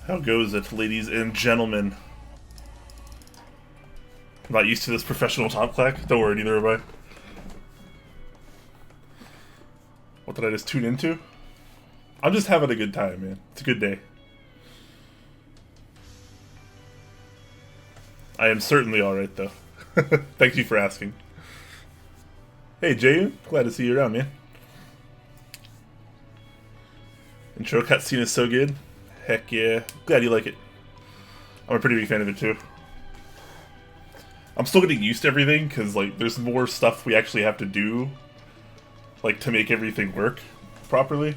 How goes it, ladies and gentlemen? I'm not used to this professional top clack. Don't worry, neither am I. What did I just tune into? I'm just having a good time, man. It's a good day. I am certainly alright, though. Thank you for asking. Hey, Jay, glad to see you around, man. Intro cutscene is so good. Heck yeah. Glad you like it. I'm a pretty big fan of it, too. I'm still getting used to everything, because, like, there's more stuff we actually have to do, like, to make everything work properly.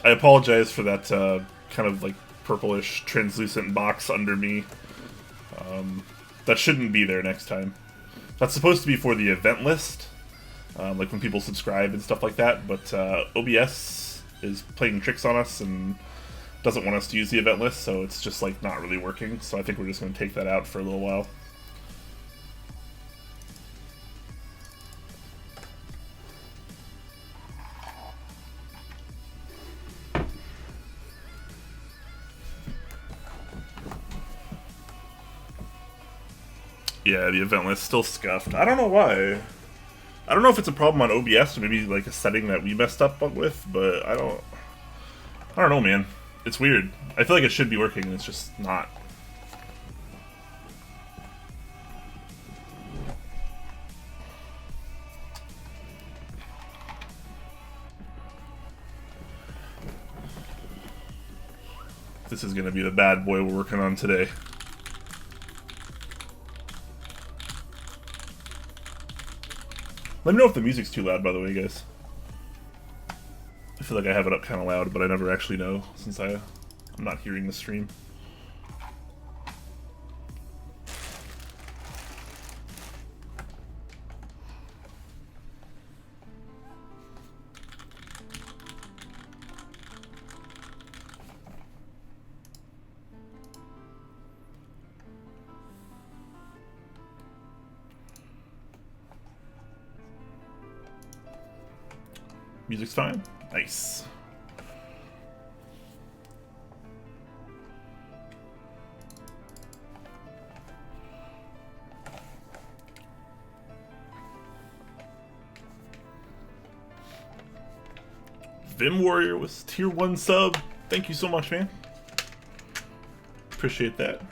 I apologize for that, kind of, like, purplish, translucent box under me. That shouldn't be there next time. That's supposed to be for the event list, like when people subscribe and stuff like that, but OBS is playing tricks on us and doesn't want us to use the event list, so it's just like not really working, so I think we're just going to take that out for a little while. Yeah, the event list still scuffed. I don't know why. I don't know if it's a problem on OBS or maybe like a setting that we messed up with, but I don't know, man. It's weird. I feel like it should be working and it's just not. This is gonna be the bad boy we're working on today. Let me know if the music's too loud, by the way, guys. I feel like I have it up kind of loud, but I never actually know, since I'm not hearing the stream. Music's fine. Nice. Vim Warrior was tier 1 sub. Thank you so much, man. Appreciate that.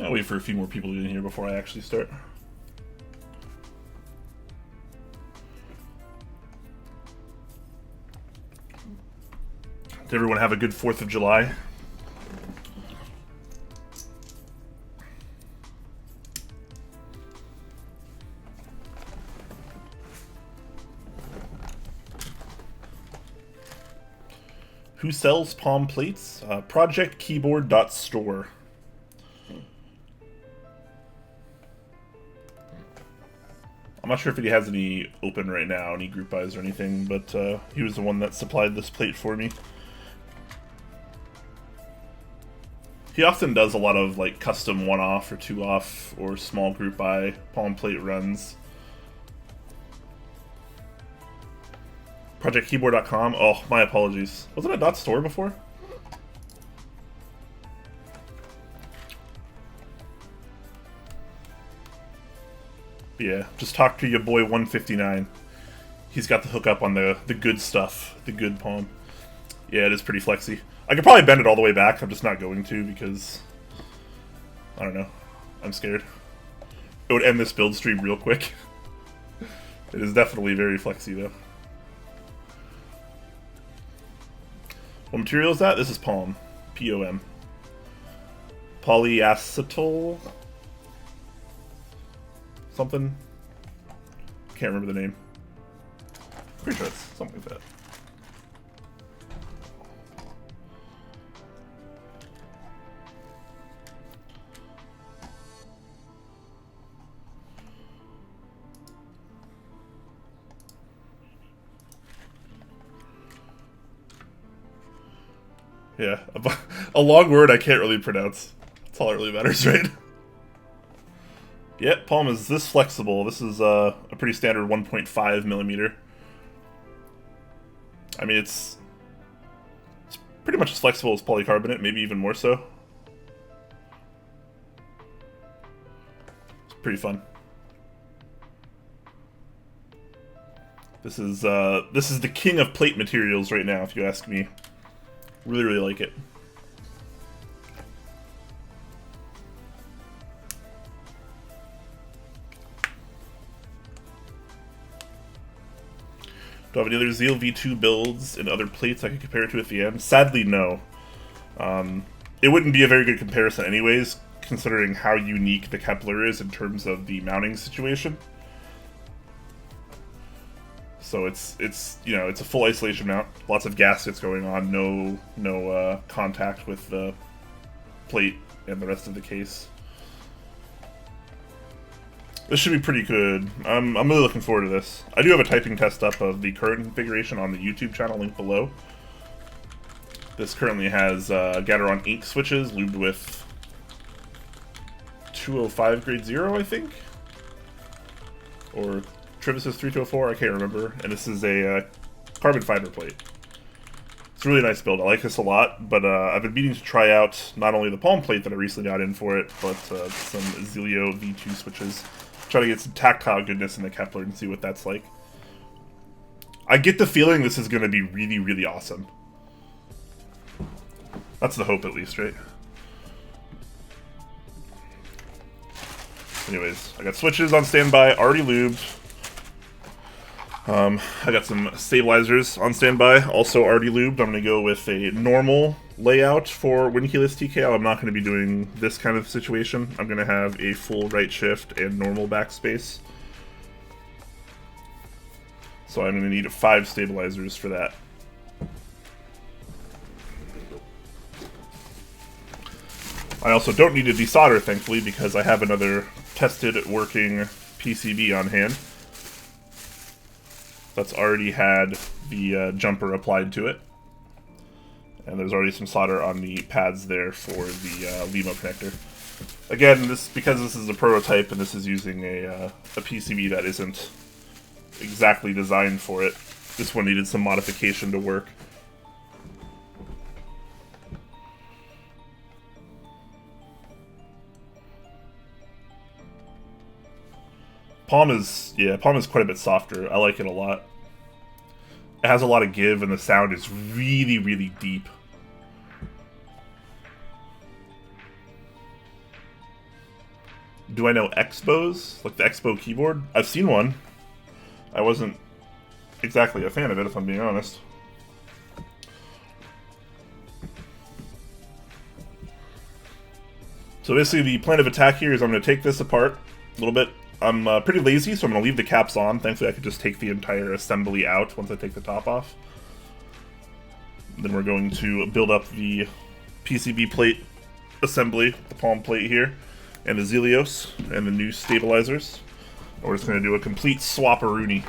I'll wait for a few more people to get in here before I actually start. Did everyone have a good 4th of July? Who sells POM plates? ProjectKeyboard.store. I'm not sure if he has any open right now, any group buys or anything, but he was the one that supplied this plate for me. He often does a lot of like custom 1-off or 2-off or small group buy POM plate runs. ProjectKeyboard.com. Oh, my apologies. Wasn't it .store before? Yeah, just talk to your boy 159. He's got the hookup on the good stuff, the good POM. Yeah, it is pretty flexy. I could probably bend it all the way back, I'm just not going to because, I don't know, I'm scared. It would end this build stream real quick. It is definitely very flexy though. What material is that? This is POM. POM. Polyacetyl? Something? Can't remember the name. Pretty sure it's something like that. Yeah, a long word I can't really pronounce. That's all that really matters, right? Yep, POM is this flexible. This is a pretty standard 1.5 millimeter. I mean, it's pretty much as flexible as polycarbonate, maybe even more so. It's pretty fun. This is the king of plate materials right now, if you ask me. Really, really like it. Do I have any other Zeal V2 builds and other plates I could compare it to at the end? Sadly, no. It wouldn't be a very good comparison anyways, considering how unique the Kepler is in terms of the mounting situation. So it's you know, it's a full isolation mount, lots of gaskets going on, no contact with the plate and the rest of the case. This should be pretty good. I'm really looking forward to this. I do have a typing test up of the current configuration on the YouTube channel, linked below. This currently has Gateron ink switches, lubed with 205 grade 0, I think? Or Trivis's 3204, I can't remember. And this is a carbon fiber plate. It's a really nice build. I like this a lot, but I've been meaning to try out not only the POM plate that I recently got in for it, but some Zealio V2 switches. Try to get some tactile goodness in the Kepler and see what that's like. I get the feeling this is going to be really, really awesome. That's the hope, at least, right? Anyways, I got switches on standby, already lubed. I got some stabilizers on standby, also already lubed. I'm going to go with a normal layout for Windkeyless TKO. I'm not going to be doing this kind of situation. I'm going to have a full right shift and normal backspace. So I'm going to need 5 stabilizers for that. I also don't need to desolder, thankfully, because I have another tested working PCB on hand that's already had the jumper applied to it. And there's already some solder on the pads there for the Lemo connector. Again, because this is a prototype and this is using a PCB that isn't exactly designed for it, this one needed some modification to work. POM is quite a bit softer. I like it a lot. It has a lot of give, and the sound is really, really deep. Do I know Expos? Like the Expo keyboard? I've seen one. I wasn't exactly a fan of it, if I'm being honest. So basically the plan of attack here is I'm going to take this apart a little bit. I'm pretty lazy, so I'm going to leave the caps on. Thankfully, I could just take the entire assembly out once I take the top off. Then we're going to build up the PCB plate assembly, the POM plate here, and the Zealios, and the new stabilizers. And we're just going to do a complete swap-a-rooney.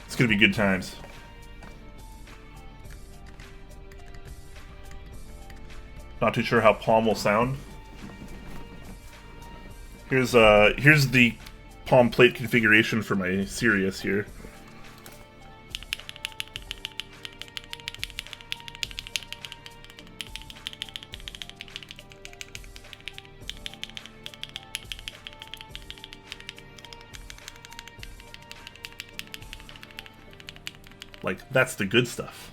It's going to be good times. Not too sure how POM will sound. Here's the POM plate configuration for my Sirius here. Like, that's the good stuff.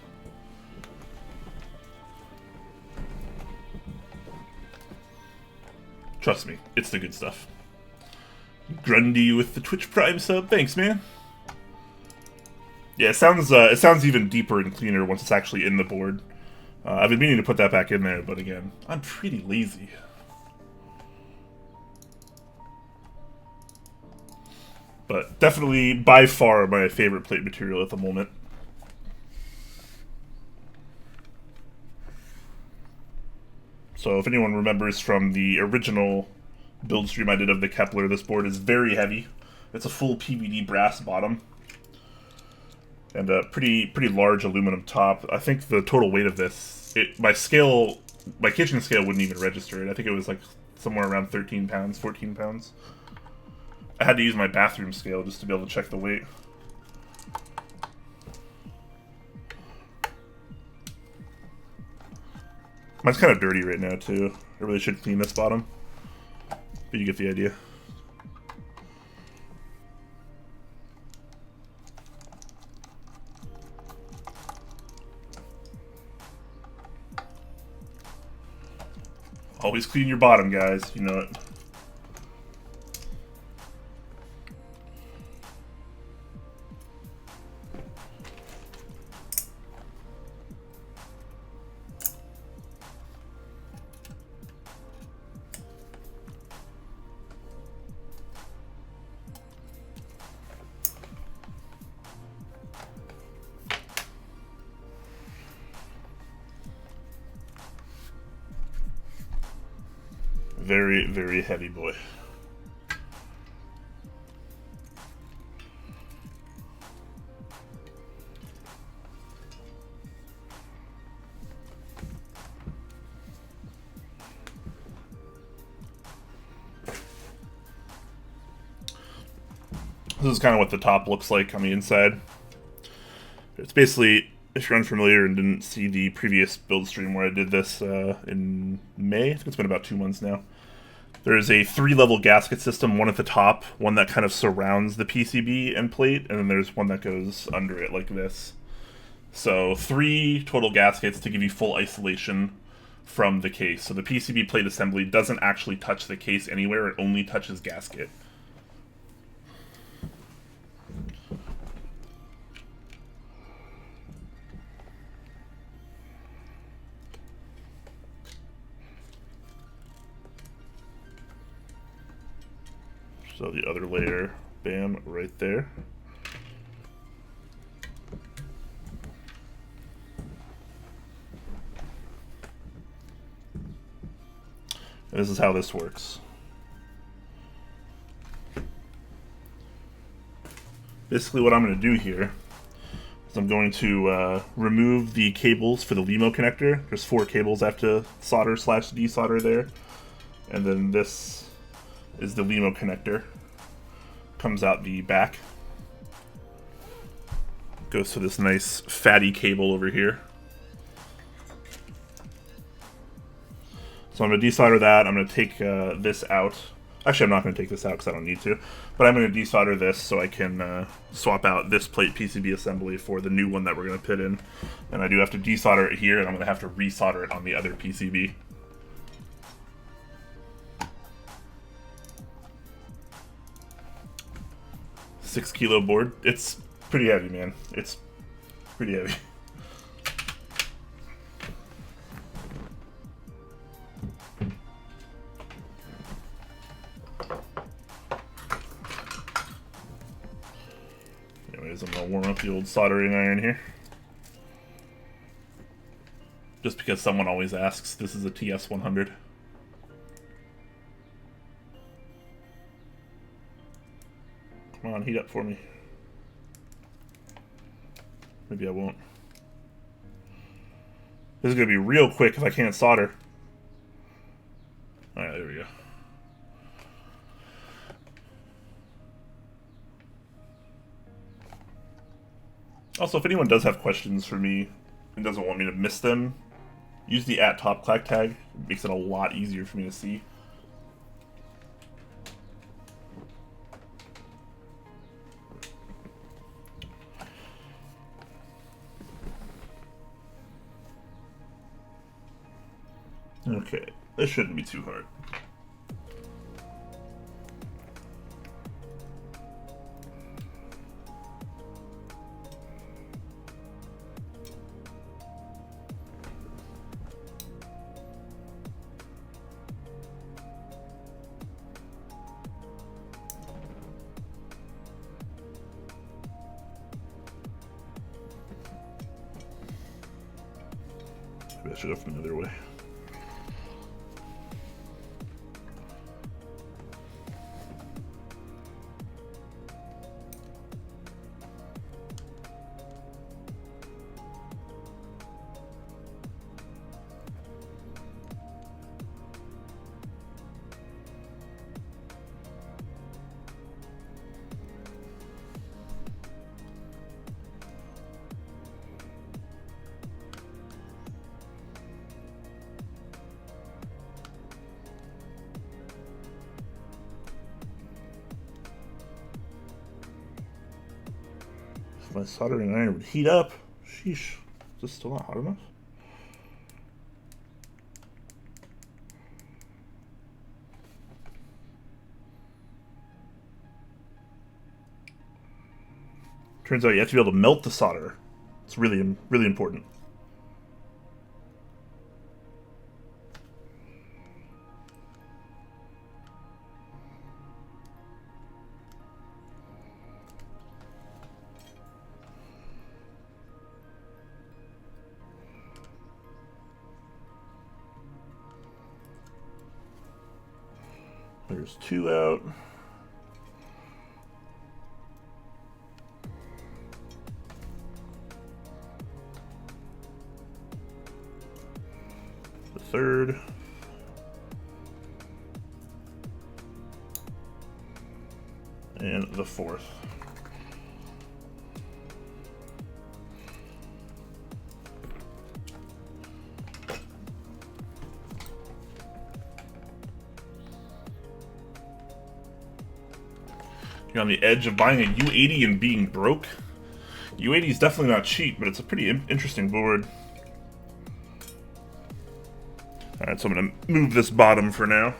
Trust me, it's the good stuff. Grundy with the Twitch Prime sub, thanks, man. Yeah, it sounds even deeper and cleaner once it's actually in the board. I've been meaning to put that back in there, but again, I'm pretty lazy. But definitely, by far, my favorite plate material at the moment. So if anyone remembers from the original build stream I did of the Kepler, this board is very heavy. It's a full PVD brass bottom and a pretty large aluminum top. I think the total weight of this, my scale my kitchen scale wouldn't even register it. I think it was like somewhere around 13 pounds, 14 pounds. I had to use my bathroom scale just to be able to check the weight. Mine's kind of dirty right now too. I really should clean this bottom, but you get the idea. Always clean your bottom, guys. You know it. Very, very heavy boy. This is kind of what the top looks like on the inside. It's basically, if you're unfamiliar and didn't see the previous build stream where I did this in May, I think it's been about 2 months now. There's a 3-level gasket system, one at the top, one that kind of surrounds the PCB and plate, and then there's one that goes under it like this. So 3 total gaskets to give you full isolation from the case. So the PCB plate assembly doesn't actually touch the case anywhere, it only touches gasket. So the other layer, bam, right there. And this is how this works. Basically what I'm going to do here is I'm going to remove the cables for the Lemo connector. There's 4 cables I have to solder / desolder there. And then this is the Lemo connector. Comes out the back. Goes to this nice fatty cable over here. So I'm going to desolder that. I'm going to take this out. Actually, I'm not going to take this out because I don't need to. But I'm going to desolder this so I can swap out this plate PCB assembly for the new one that we're going to put in. And I do have to desolder it here, and I'm going to have to resolder it on the other PCB. $6-kilo board. It's pretty heavy, man. It's pretty heavy. Anyways, I'm gonna warm up the old soldering iron here. Just because someone always asks, this is a TS100. Come on, heat up for me. Maybe I won't. This is going to be real quick if I can't solder. Alright, there we go. Also, if anyone does have questions for me and doesn't want me to miss them, use the @top Clack tag. It makes it a lot easier for me to see. Okay, this shouldn't be too hard. Maybe I should go from the other way. If my soldering iron would heat up. Sheesh. Is this still not hot enough? Turns out you have to be able to melt the solder. It's really, really important. There's 2 out. The 3rd. And the 4th. You're on the edge of buying a U80 and being broke. U80 is definitely not cheap, but it's a pretty interesting board. Alright, so I'm going to move this bottom for now.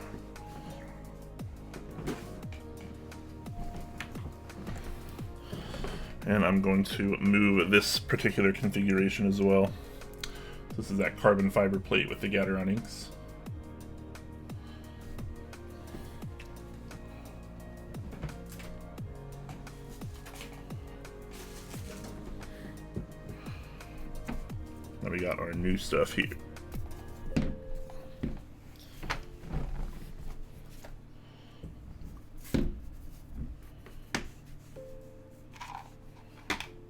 And I'm going to move this particular configuration as well. This is that carbon fiber plate with the Gateron inks. Now we got our new stuff here.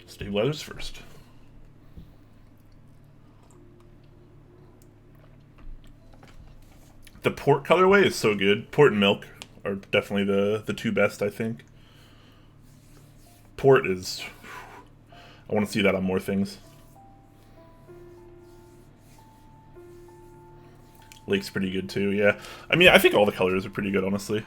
Stabilizers first. The port colorway is so good. Port and milk are definitely the 2 best, I think. Port is... I want to see that on more things. Lake's pretty good too, yeah. I mean, I think all the colors are pretty good, honestly.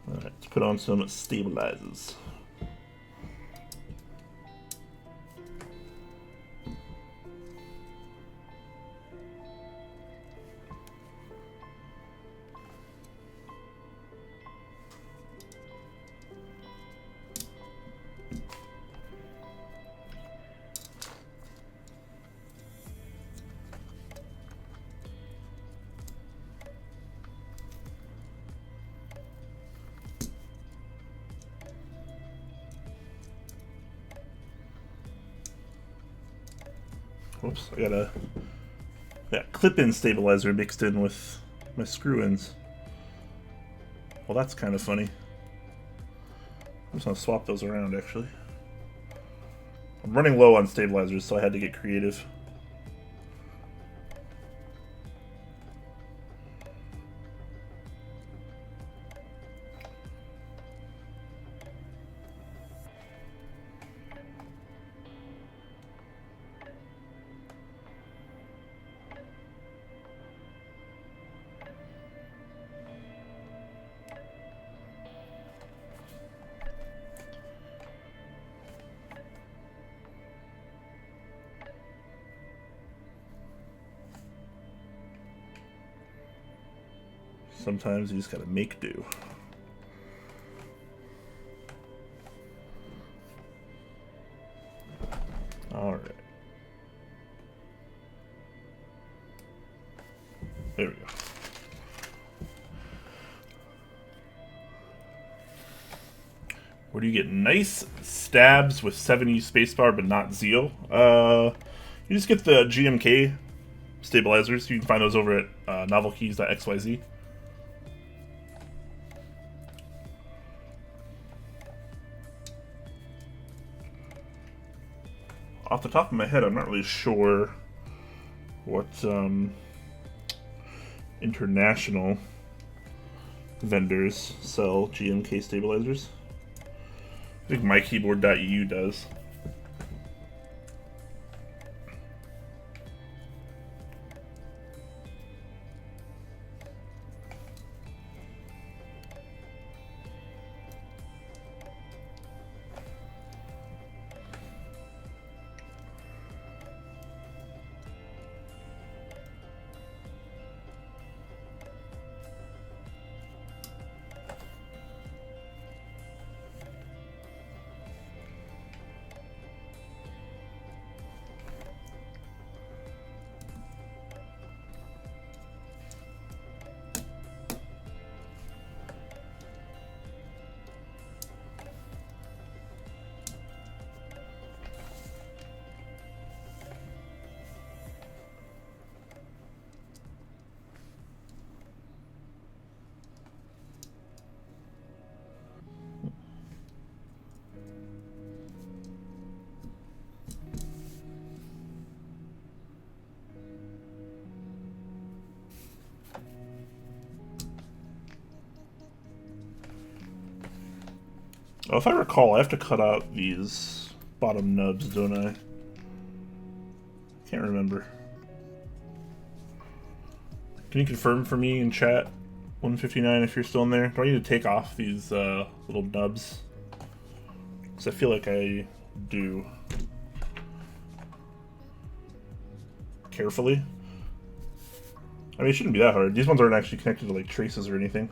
Alright, let's put on some stabilizers. Whoops, I got a clip-in stabilizer mixed in with my screw-ins. Well, that's kind of funny. I'm just gonna swap those around, actually. I'm running low on stabilizers, so I had to get creative. Sometimes you just gotta make do. Alright. There we go. Where do you get nice stabs with 70 spacebar but not Zeal? You just get the GMK stabilizers. You can find those over at novelties.xyz. Off the top of my head, I'm not really sure what international vendors sell GMK stabilizers. I think mykeyboard.eu does. Oh, if I recall, I have to cut out these bottom nubs, don't I? Can't remember. Can you confirm for me in chat, 159, if you're still in there? Do I need to take off these little nubs? Because I feel like I do. Carefully. I mean, it shouldn't be that hard. These ones aren't actually connected to like traces or anything.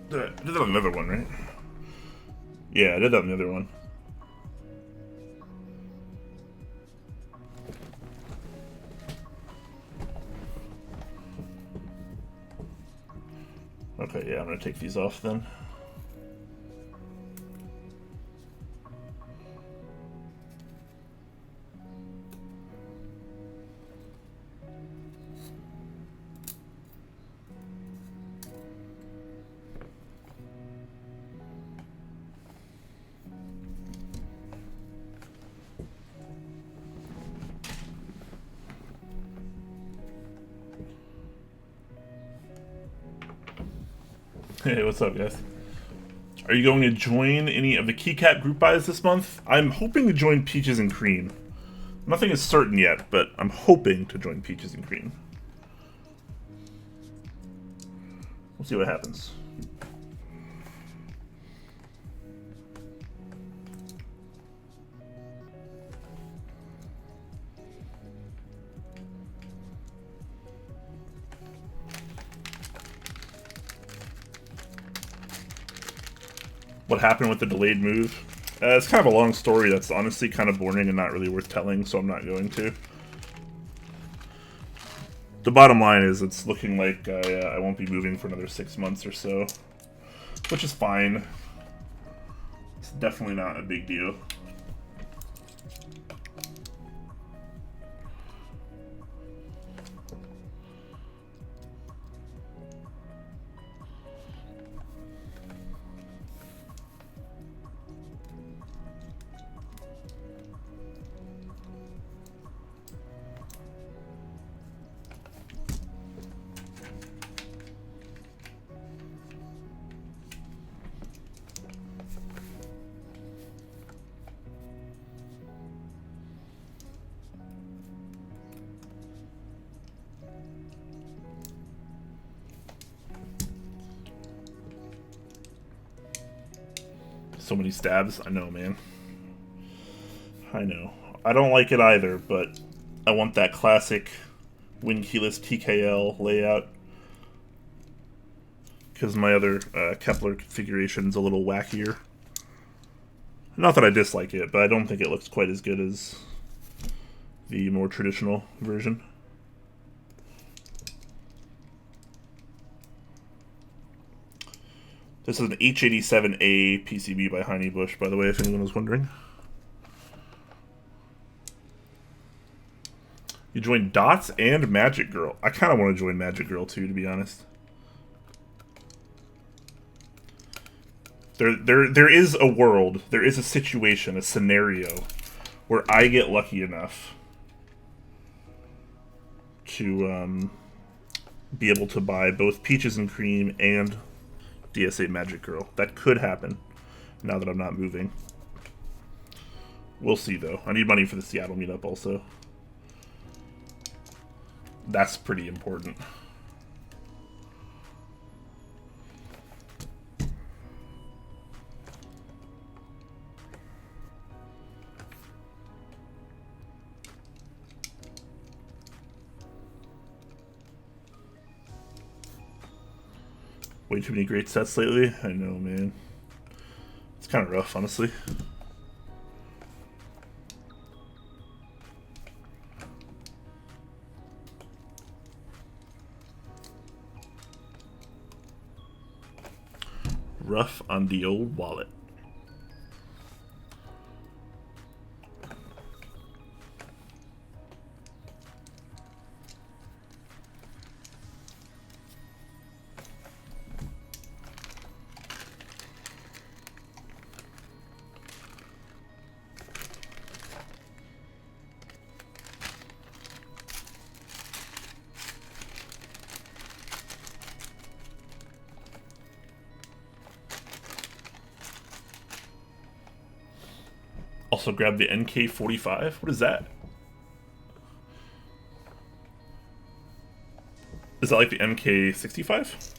I did that on the other one, right? Yeah, I did that on the other one. Okay, yeah, I'm gonna take these off then. Hey, what's up, guys? Are you going to join any of the Keycap group buys this month? I'm hoping to join Peaches and Cream. Nothing is certain yet, but I'm hoping to join Peaches and Cream. We'll see what happens. What happened with the delayed move? It's kind of a long story that's honestly kind of boring and not really worth telling, so I'm not going to. The bottom line is it's looking like I won't be moving for another 6 months or so, which is fine. It's definitely not a big deal. So many stabs. I know, man. I know. I don't like it either, but I want that classic win keyless TKL layout. Because my other Kepler configuration's a little wackier. Not that I dislike it, but I don't think it looks quite as good as the more traditional version. This is an H87A PCB by Heine Bush, by the way, if anyone was wondering. You joined Dots and Magic Girl. I kind of want to join Magic Girl too, to be honest. There is a world, there is a situation, a scenario where I get lucky enough to be able to buy both Peaches and Cream and DSA Magic Girl. That could happen now that I'm not moving. We'll see, though. I need money for the Seattle meetup also. That's pretty important. Way too many great sets lately. I know, man. It's kind of rough, honestly. Rough on the old wallet. Also grab the NK45. What is that? Is that like the MK65?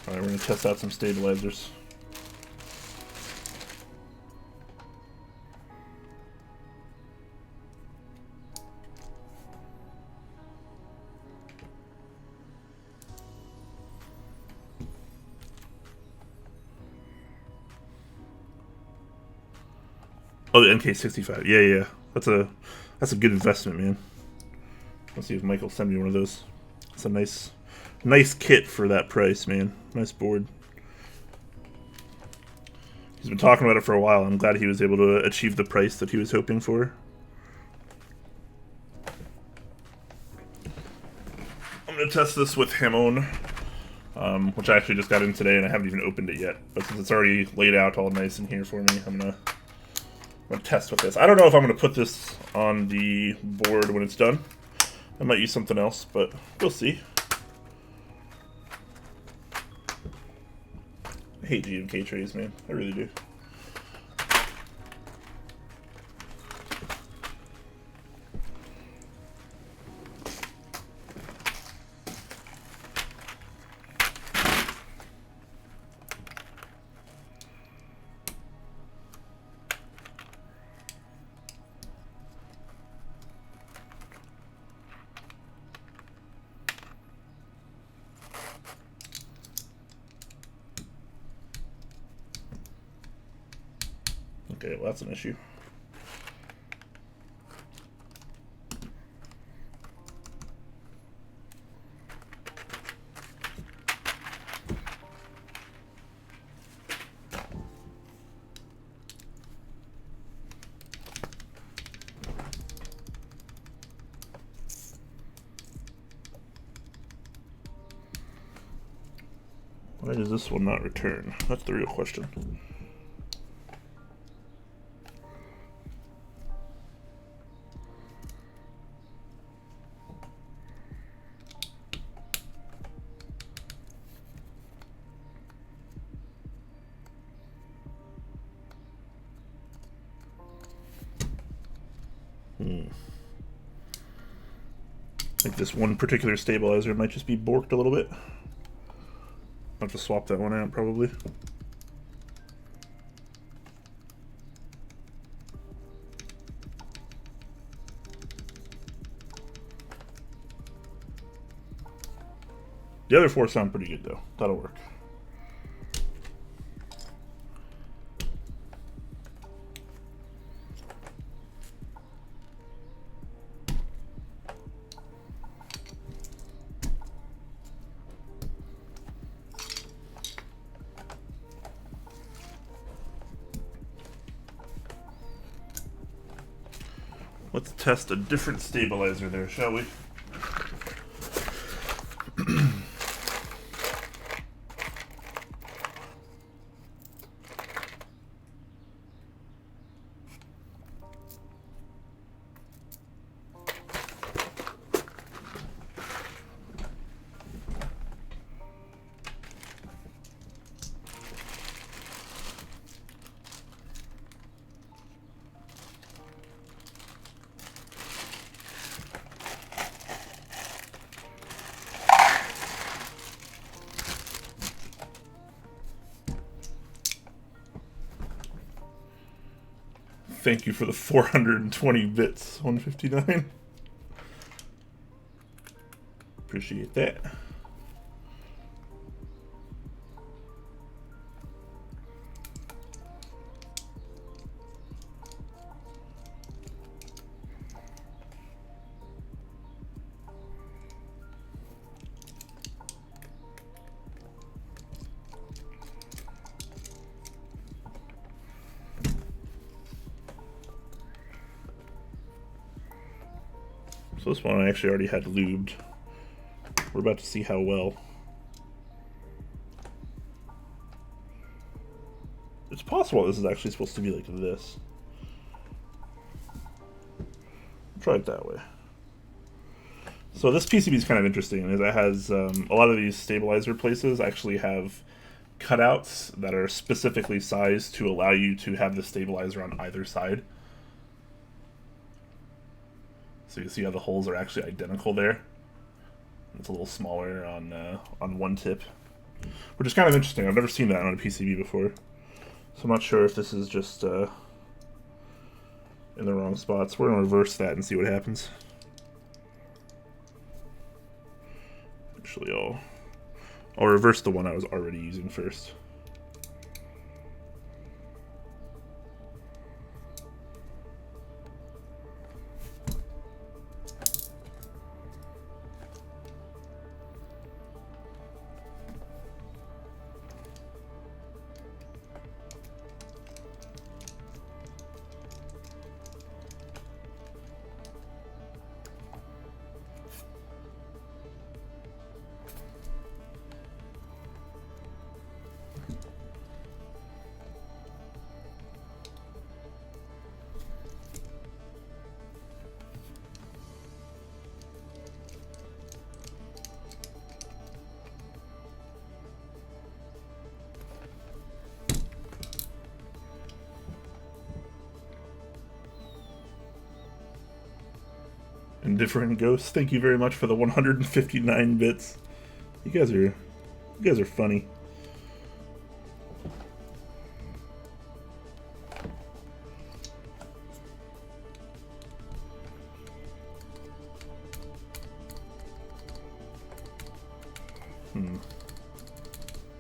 Alright, we're gonna test out some stabilizers. Oh, the MK65. Yeah. That's a good investment, man. Let's see if Mike will send me one of those. It's a nice kit for that price, man. Nice board. He's been talking about it for a while. I'm glad he was able to achieve the price that he was hoping for. I'm gonna test this with Haimon, which I actually just got in today and I haven't even opened it yet. But since it's already laid out all nice in here for me, I'm gonna test with this. I don't know if I'm going to put this on the board when it's done. I might use something else, but we'll see. I hate GMK trays, man. I really do. Okay, well that's an issue. Why does this one not return? That's the real question. I think this one particular stabilizer might just be borked a little bit. I'll have to swap that one out probably. The other four sound pretty good though. That'll work. Let's test a different stabilizer there, shall we? Thank you for the 420 bits, 159. Appreciate that. So this one I actually already had lubed. We're about to see how well. It's possible this is actually supposed to be like this. Try it that way. So this PCB is kind of interesting. It has a lot of these stabilizer places actually have cutouts that are specifically sized to allow you to have the stabilizer on either side. So you see how the holes are actually identical there. It's a little smaller on one tip, which is kind of interesting. I've never seen that on a PCB before, so I'm not sure if this is just in the wrong spots. We're gonna reverse that and see what happens. Actually, I'll reverse the one I was already using first. Indifferent Ghost, thank you very much for the 159 bits. You guys are funny.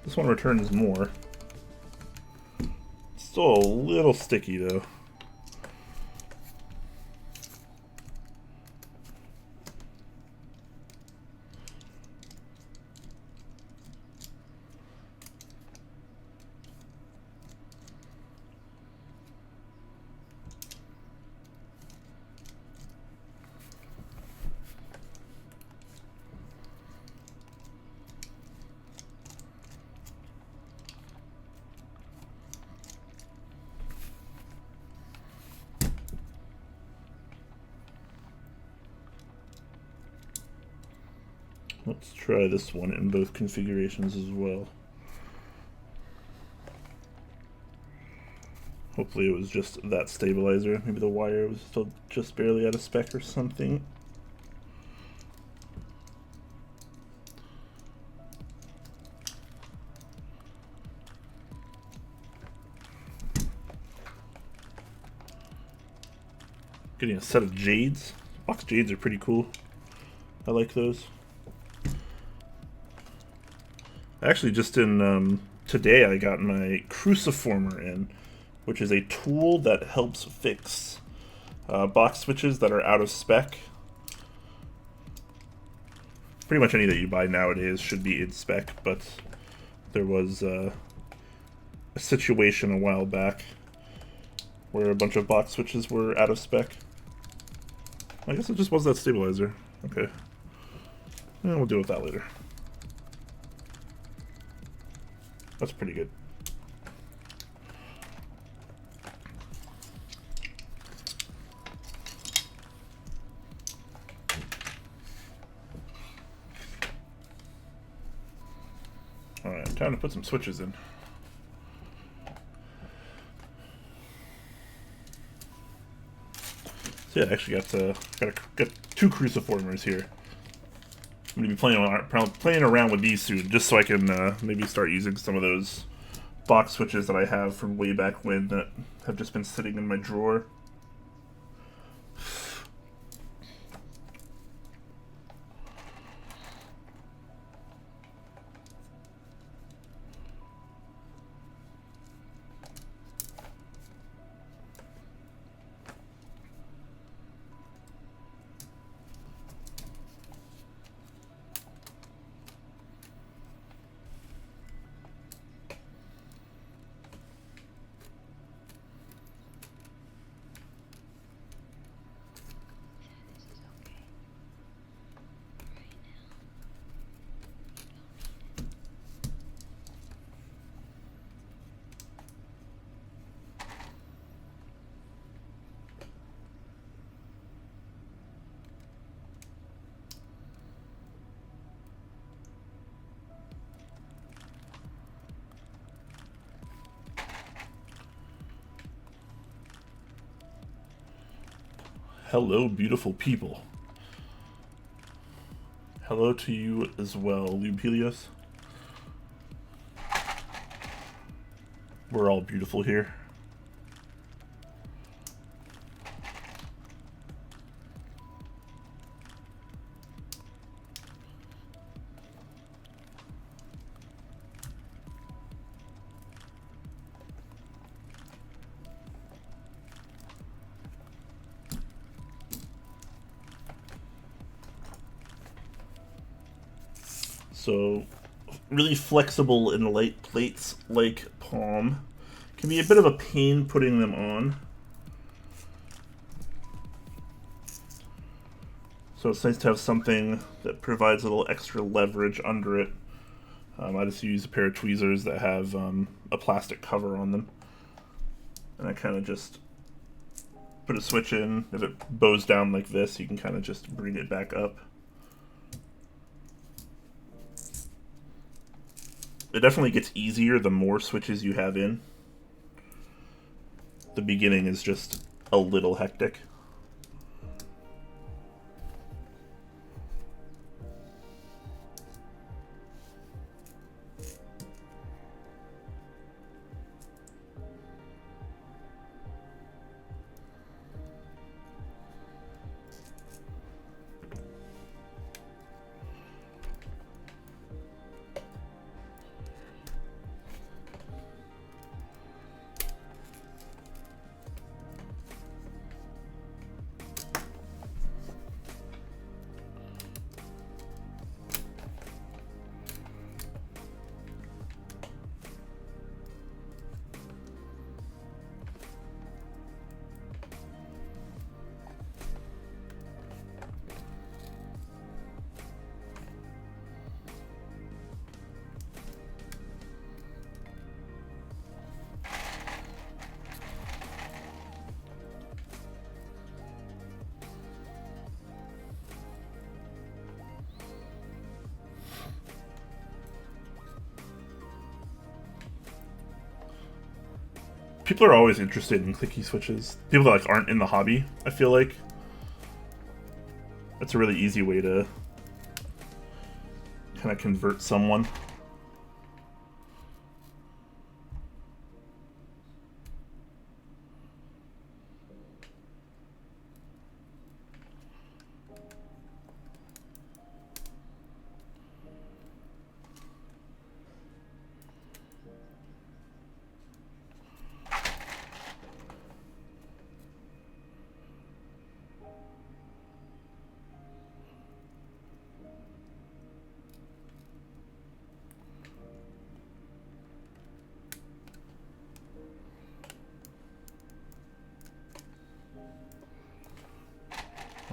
This one returns more. Still a little sticky though. Let's try this one in both configurations as well. Hopefully it was just that stabilizer. Maybe the wire was still just barely out of spec or something. Getting a set of jades. Box jades are pretty cool. I like those. Actually, just in today, I got my cruciformer in, which is a tool that helps fix box switches that are out of spec. Pretty much any that you buy nowadays should be in spec, but there was a situation a while back where a bunch of box switches were out of spec. I guess it just was that stabilizer. Okay. Yeah, we'll deal with that later. That's pretty good. Alright, time to put some switches in. So yeah, I actually got two cruciformers here. I'm gonna be playing around with these soon, just so I can maybe start using some of those box switches that I have from way back when that have just been sitting in my drawer. Hello, beautiful people. Hello to you as well, Lubelios. We're all beautiful here. So, really flexible and light plates like POM can be a bit of a pain putting them on. So it's nice to have something that provides a little extra leverage under it. I just use a pair of tweezers that have a plastic cover on them. And I kind of just put a switch in. If it bows down like this, you can kind of just bring it back up. It definitely gets easier the more switches you have in. The beginning is just a little hectic. People are always interested in clicky switches. People that like aren't in the hobby, I feel like. That's a really easy way to kind of convert someone.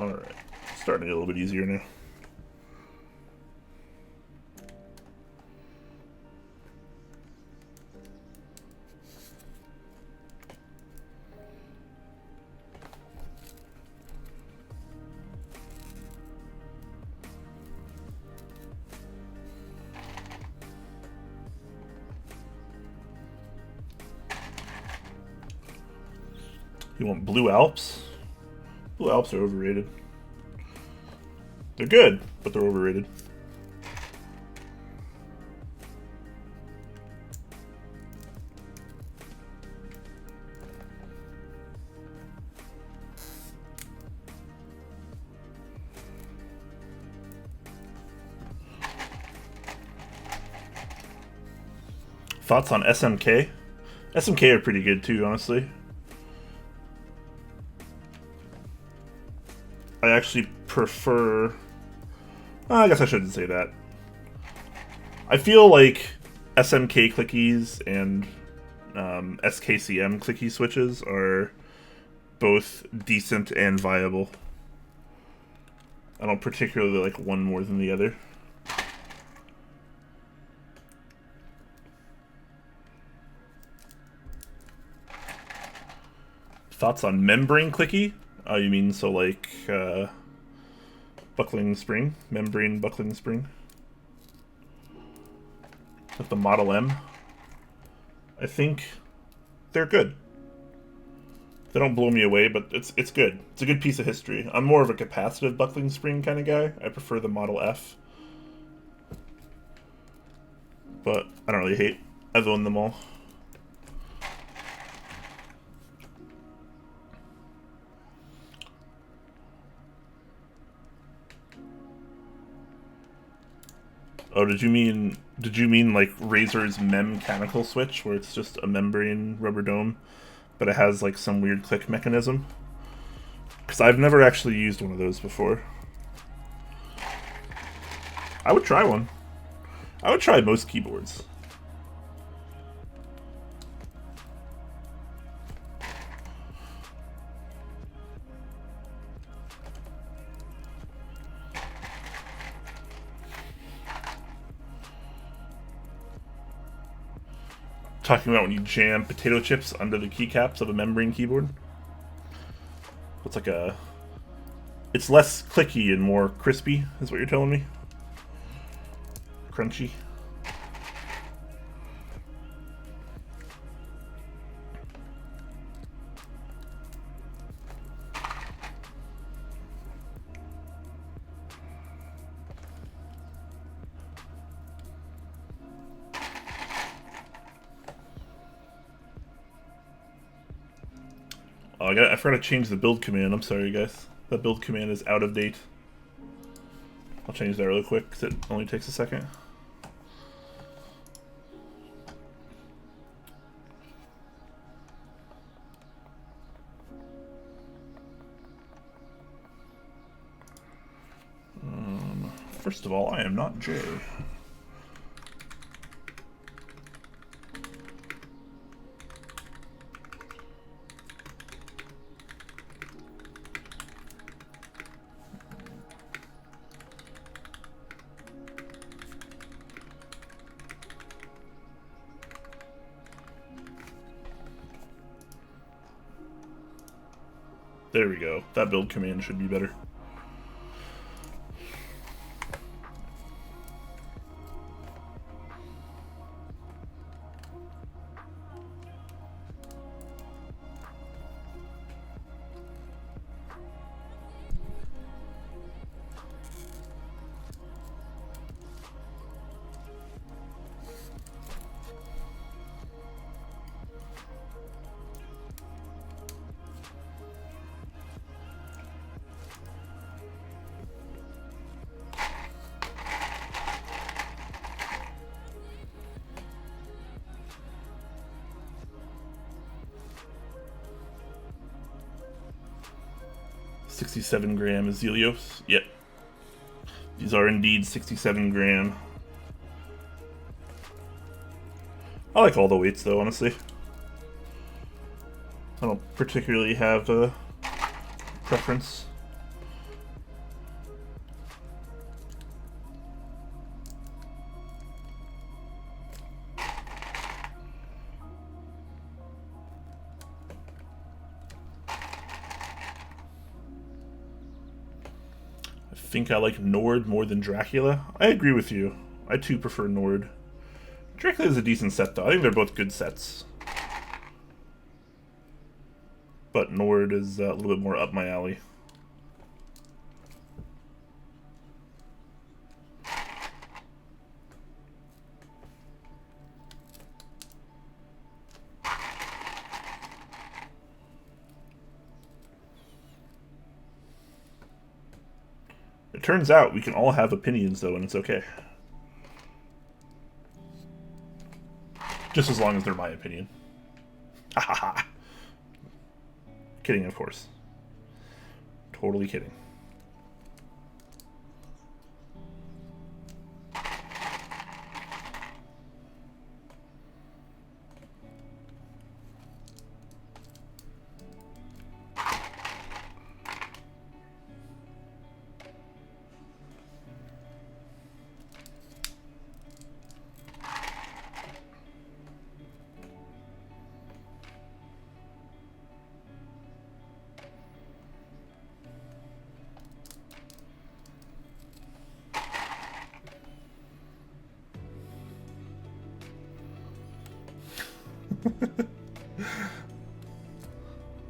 Alright, starting to get a little bit easier now. You want Blue Alps? Blue Alps are overrated. They're good, but they're overrated. Thoughts on SMK? SMK are pretty good too, honestly. I actually prefer... I guess I shouldn't say that. I feel like SMK clickies and SKCM clicky switches are both decent and viable. I don't particularly like one more than the other. Thoughts on membrane clicky? Oh, you mean so like buckling spring? Membrane buckling spring? With the Model M? I think they're good. They don't blow me away, but it's good. It's a good piece of history. I'm more of a capacitive buckling spring kind of guy. I prefer the Model F. But I don't really hate. I've owned them all. Oh, did you mean like Razer's mechanical switch, where it's just a membrane rubber dome, but it has like some weird click mechanism? Because I've never actually used one of those before. I would try one. I would try most keyboards. Talking about when you jam potato chips under the keycaps of a membrane keyboard. It's like a... It's less clicky and more crispy, is what you're telling me? Crunchy. Oh, I forgot to change the build command. I'm sorry, guys. That build command is out of date. I'll change that really quick because it only takes a second. First of all, I am not Jay. There we go. That build command should be better. .67 Zealios. Yep. These are indeed 67 gram. I like all the weights though, honestly. I don't particularly have a preference. think I like Nord more than Dracula. I agree with you. I too prefer Nord. Dracula is a decent set though. I think they're both good sets. But Nord is a little bit more up my alley. It turns out we can all have opinions though, and it's okay. Just as long as they're my opinion. Ha ha ha. Kidding, of course. Totally kidding.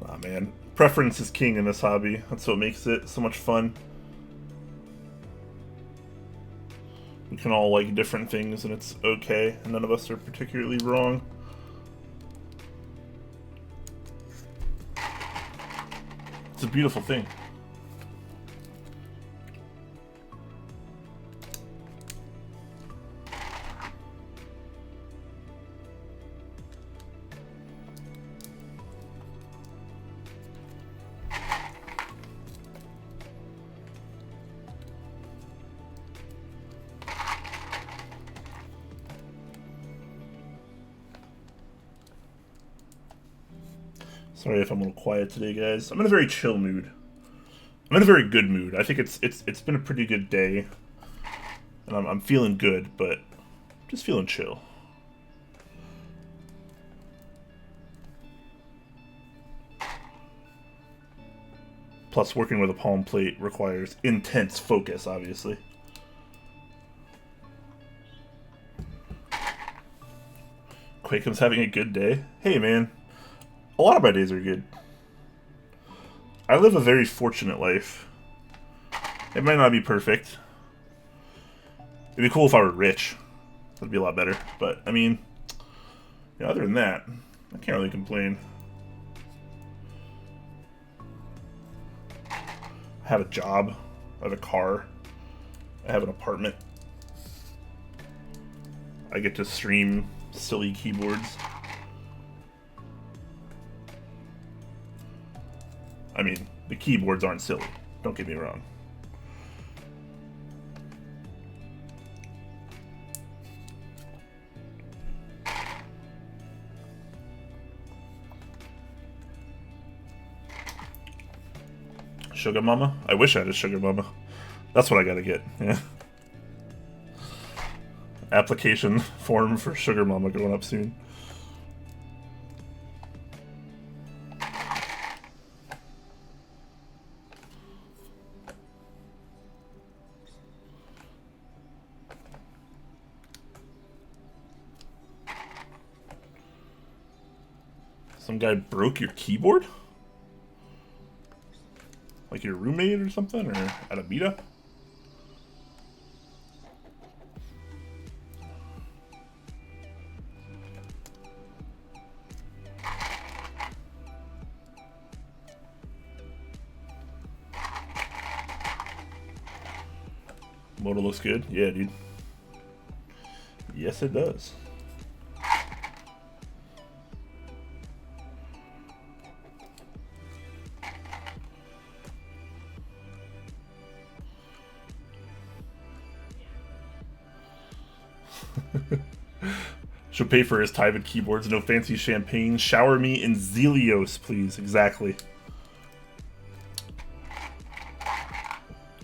Aw, man. Preference is king in this hobby. That's what makes it so much fun. We can all like different things and it's okay. And none of us are particularly wrong. It's a beautiful thing. Sorry if I'm a little quiet today, guys. I'm in a very chill mood. I'm in a very good mood. I think it's been a pretty good day, and I'm feeling good, but just feeling chill. Plus, working with a palm plate requires intense focus, obviously. Quakeham's having a good day. Hey, man. A lot of my days are good. I live a very fortunate life. It might not be perfect. It'd be cool if I were rich. That'd be a lot better. But, I mean, you know, other than that, I can't really complain. I have a job. I have a car. I have an apartment. I get to stream silly keyboards. I mean, the keyboards aren't silly. Don't get me wrong. Sugar Mama? I wish I had a Sugar Mama. That's what I gotta get. Yeah. Application form for Sugar Mama going up soon. Some guy broke your keyboard? Like your roommate or something? Or at a meetup? Motor looks good? Yeah, dude. Yes, it does. Should pay for his Tyvid keyboards, no fancy champagne. Shower me in Zealios, please. Exactly.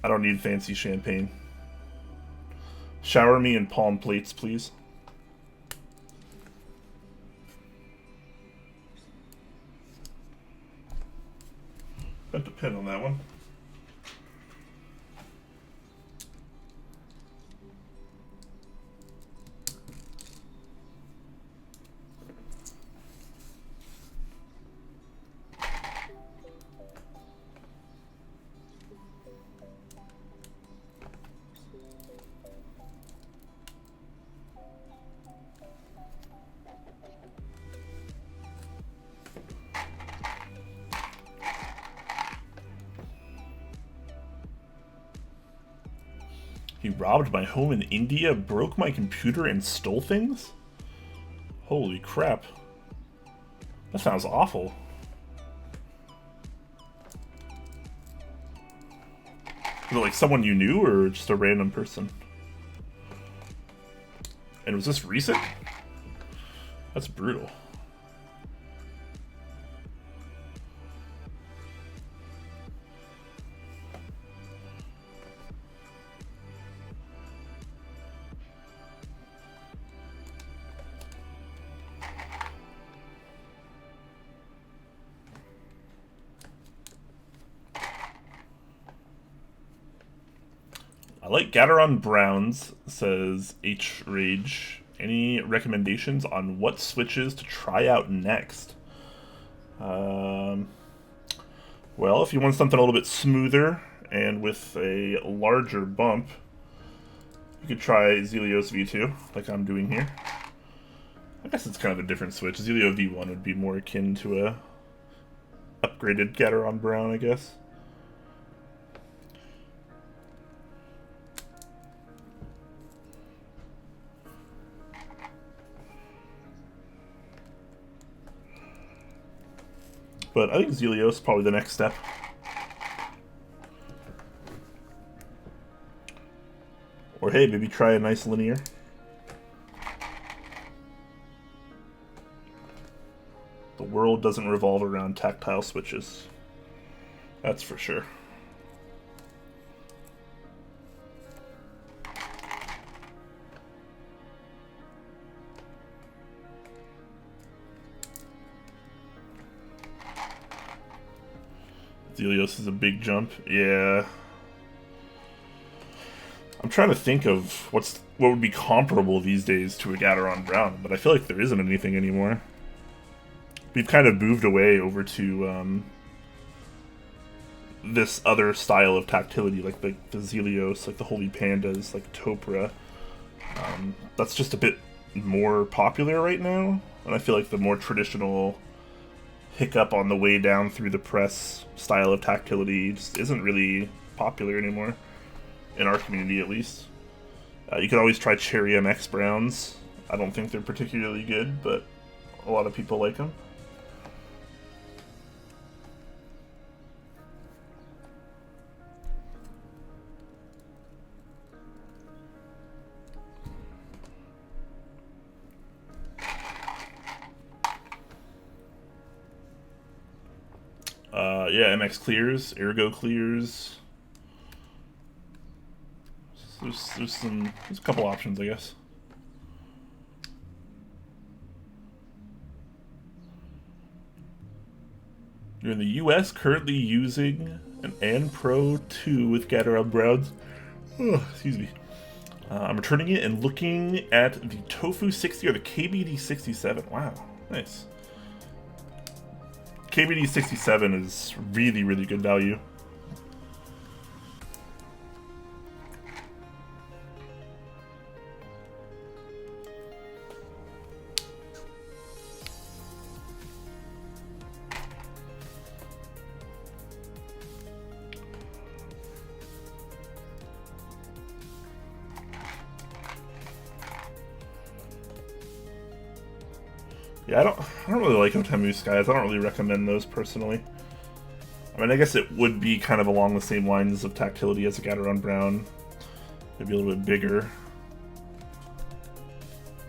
I don't need fancy champagne. Shower me in palm plates, please. Bent a pin on that one. He robbed my home in India, broke my computer, and stole things? Holy crap. That sounds awful. Was it like someone you knew or just a random person? And was this recent? That's brutal. I like Gateron Browns, says H Rage. Any recommendations on what switches to try out next? Well, if you want something a little bit smoother and with a larger bump, you could try Zealios V2, like I'm doing here. I guess it's kind of a different switch. Zealio V1 would be more akin to a upgraded Gateron Brown, I guess. But I think Zealios is probably the next step. Or hey, maybe try a nice linear. The world doesn't revolve around tactile switches. That's for sure. Zealios is a big jump. Yeah. I'm trying to think of what would be comparable these days to a Gateron Brown, but I feel like there isn't anything anymore. We've kind of moved away over to this other style of tactility, like the Zealios, like the Holy Pandas, like Topra. That's just a bit more popular right now, and I feel like the more traditional hiccup on the way down through the press style of tactility just isn't really popular anymore, in our community at least. You could always try Cherry MX Browns. I don't think they're particularly good, but a lot of people like them. Yeah, MX clears, Ergo clears. There's a couple options, I guess. You're in the US, currently using an An Pro 2 with Gateron Browns. Oh, excuse me. I'm returning it and looking at the Tofu 60 or the KBD 67. Wow, nice. KBD 67 is really, really good value. Yeah, I don't really like Otemu Skies. I don't really recommend those personally. I mean, I guess it would be kind of along the same lines of tactility as a Gateron Brown. Maybe a little bit bigger.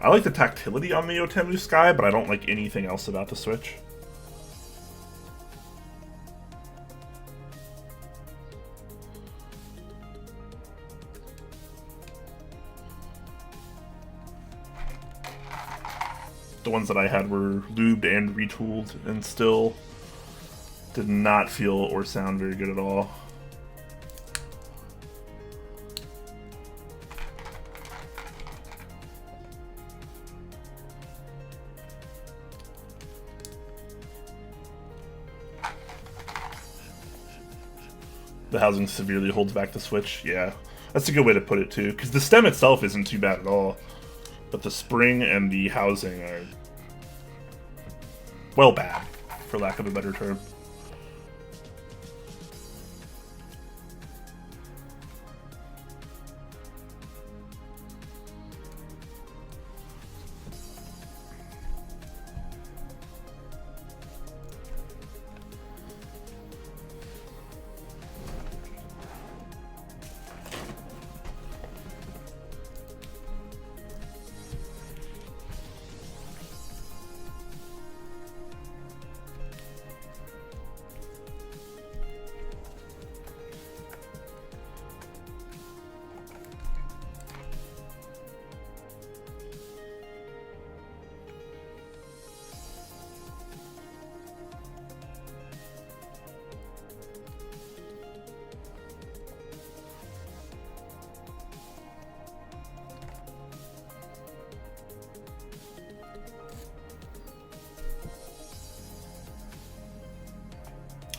I like the tactility on the Otemu Sky, but I don't like anything else about the Switch. The ones that I had were lubed and retooled and still did not feel or sound very good at all. The housing severely holds back the Switch. Yeah, that's a good way to put it too, because the stem itself isn't too bad at all, but the spring and the housing are, well, bad, for lack of a better term.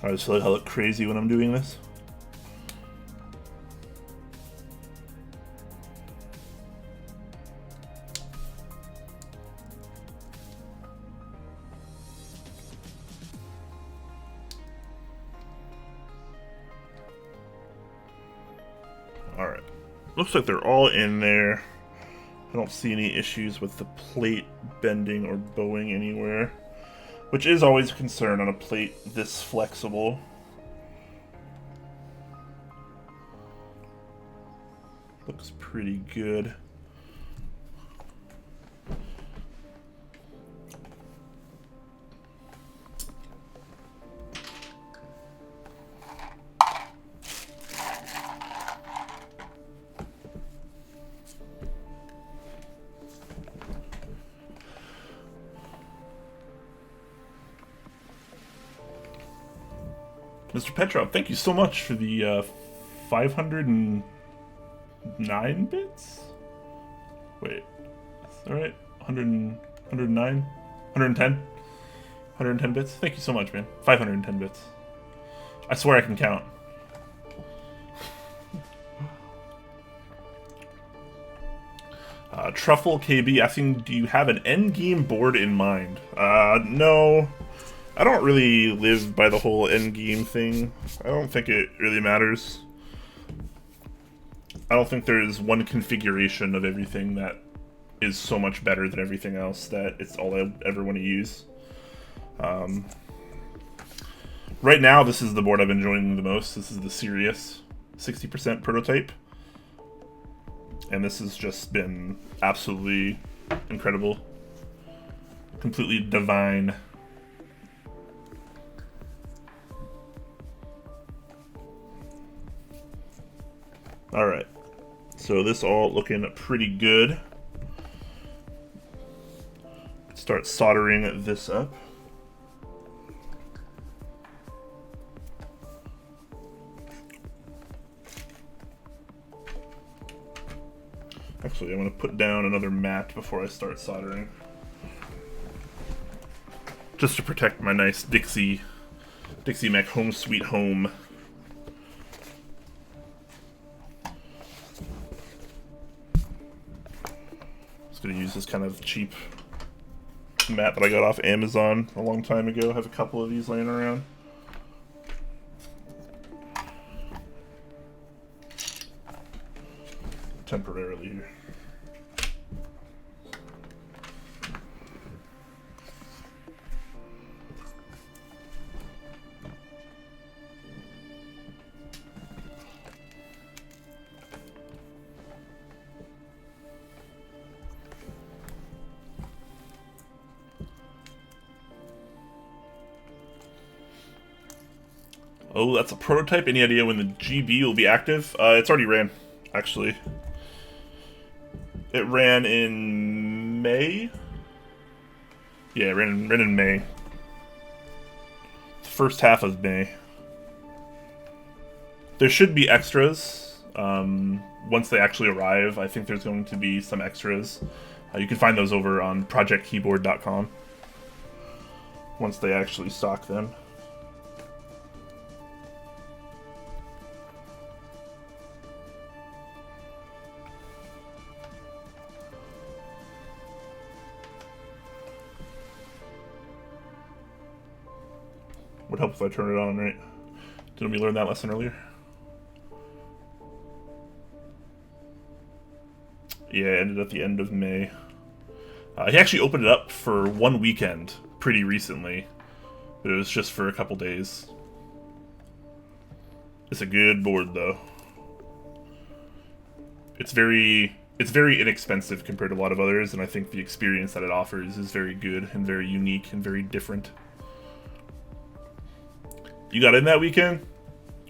I just feel like I look crazy when I'm doing this. Alright. Looks like they're all in there. I don't see any issues with the plate bending or bowing anywhere, which is always a concern on a plate this flexible. Looks pretty good. Mr. Petrov, thank you so much for the 509 bits? Wait, is that right? 109? 110? 110 bits? Thank you so much, man. 510 bits. I swear I can count. Truffle KB asking, do you have an endgame board in mind? No. I don't really live by the whole endgame thing. I don't think it really matters. I don't think there's one configuration of everything that is so much better than everything else that it's all I ever want to use. Right now, this is the board I've been enjoying the most. This is the Zealios 60% prototype. And this has just been absolutely incredible. Completely divine. Alright, so this all looking pretty good. Start soldering this up. Actually, I'm going to put down another mat before I start soldering. Just to protect my nice Dixie Mac Home Sweet Home. Gonna use this kind of cheap mat that I got off Amazon a long time ago. I have a couple of these laying around. Temporarily here. Oh, that's a prototype. Any idea when the GB will be active? It's already ran, actually. It ran in May? Yeah, it ran in May. The first half of May. There should be extras. Once they actually arrive, I think there's going to be some extras. You can find those over on projectkeyboard.com. Once they actually stock them. Would help if I turn it on, right? Didn't we learn that lesson earlier? Yeah, it ended at the end of May. He actually opened it up for one weekend pretty recently, but it was just for a couple days. It's a good board, though. It's very inexpensive compared to a lot of others, and I think the experience that it offers is very good and very unique and very different. You got in that weekend?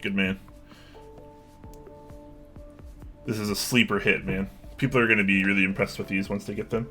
Good man. This is a sleeper hit, man. People are going to be really impressed with these once they get them.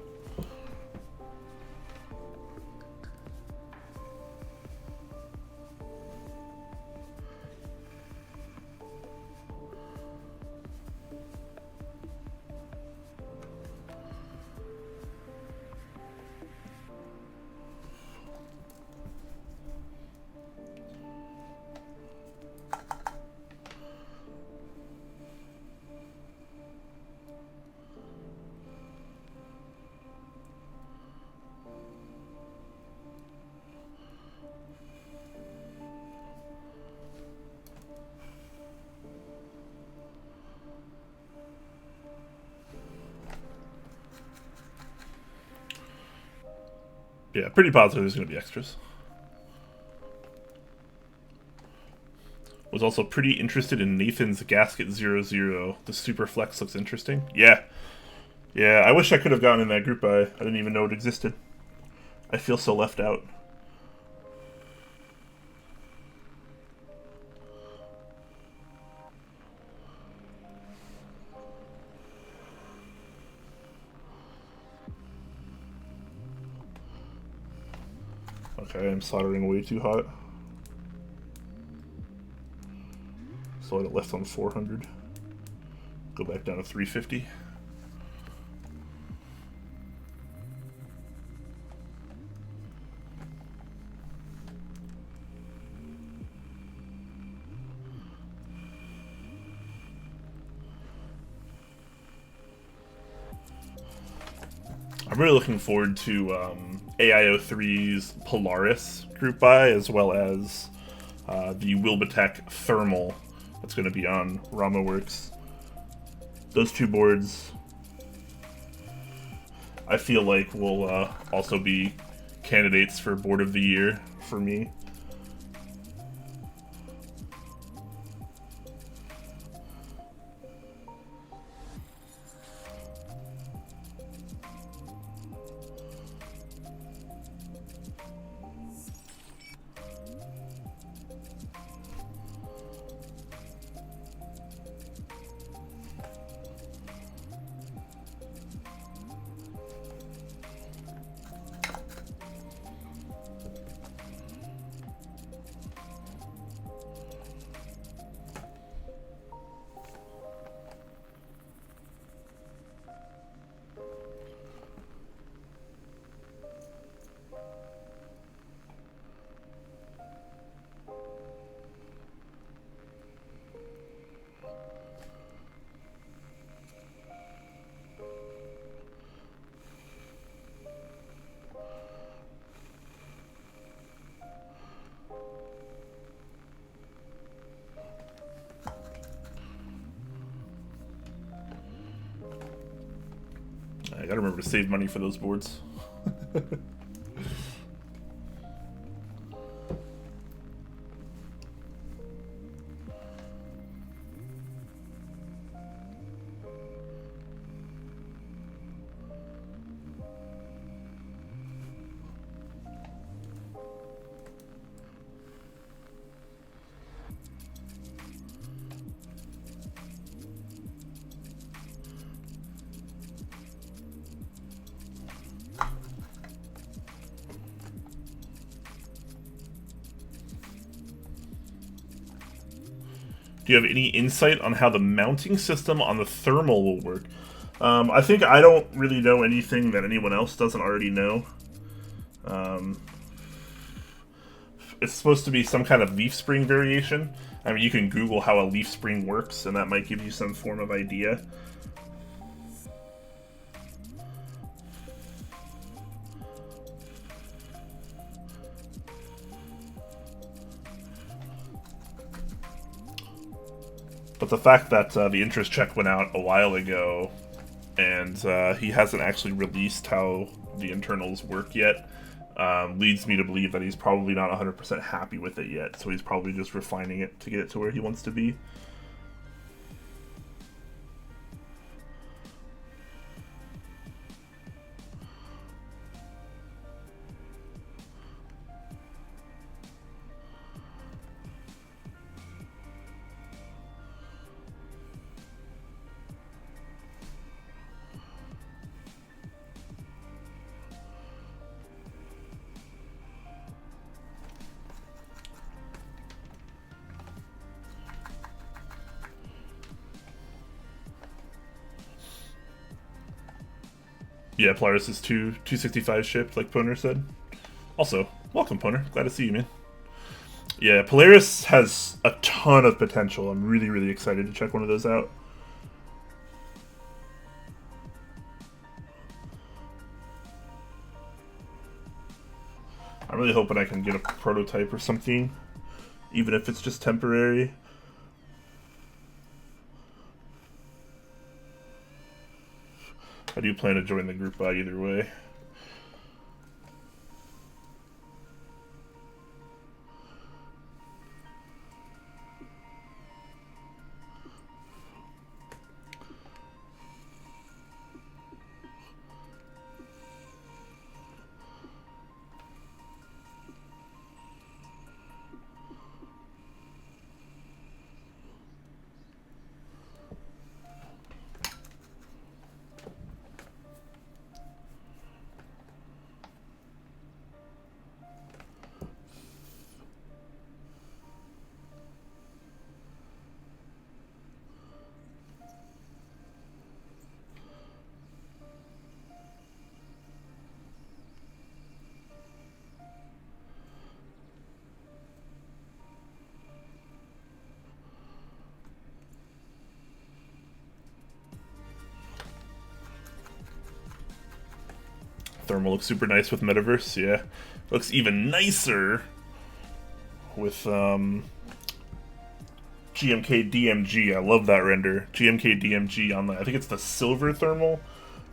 Yeah, pretty positive there's going to be extras. Was also pretty interested in Nathan's Gasket 00. The Super Flex looks interesting. Yeah. Yeah, I wish I could have gotten in that group buy. I didn't even know it existed. I feel so left out. Okay, I'm soldering way too hot. So I got left on 400. Go back down to 350. I'm really looking forward to AIO3's Polaris group buy, as well as the Wilbatech Thermal that's going to be on RamaWorks. Those two boards, I feel like, will also be candidates for Board of the Year for me. I gotta remember to save money for those boards. Do you have any insight on how the mounting system on the thermal will work? I think I don't really know anything that anyone else doesn't already know. It's supposed to be some kind of leaf spring variation. I mean, you can Google how a leaf spring works, and that might give you some form of idea. But the fact that the interest check went out a while ago, and he hasn't actually released how the internals work yet, leads me to believe that he's probably not 100% happy with it yet, so he's probably just refining it to get it to where he wants to be. Yeah, Polaris is 265 shipped, like Poner said. Also, welcome, Poner. Glad to see you, man. Yeah, Polaris has a ton of potential. I'm really, really excited to check one of those out. I'm really hoping I can get a prototype or something, even if it's just temporary. I do plan to join the group either way. Thermal looks super nice with Metaverse, yeah. Looks even nicer with GMK DMG. I love that render. GMK DMG on the, I think it's the silver thermal,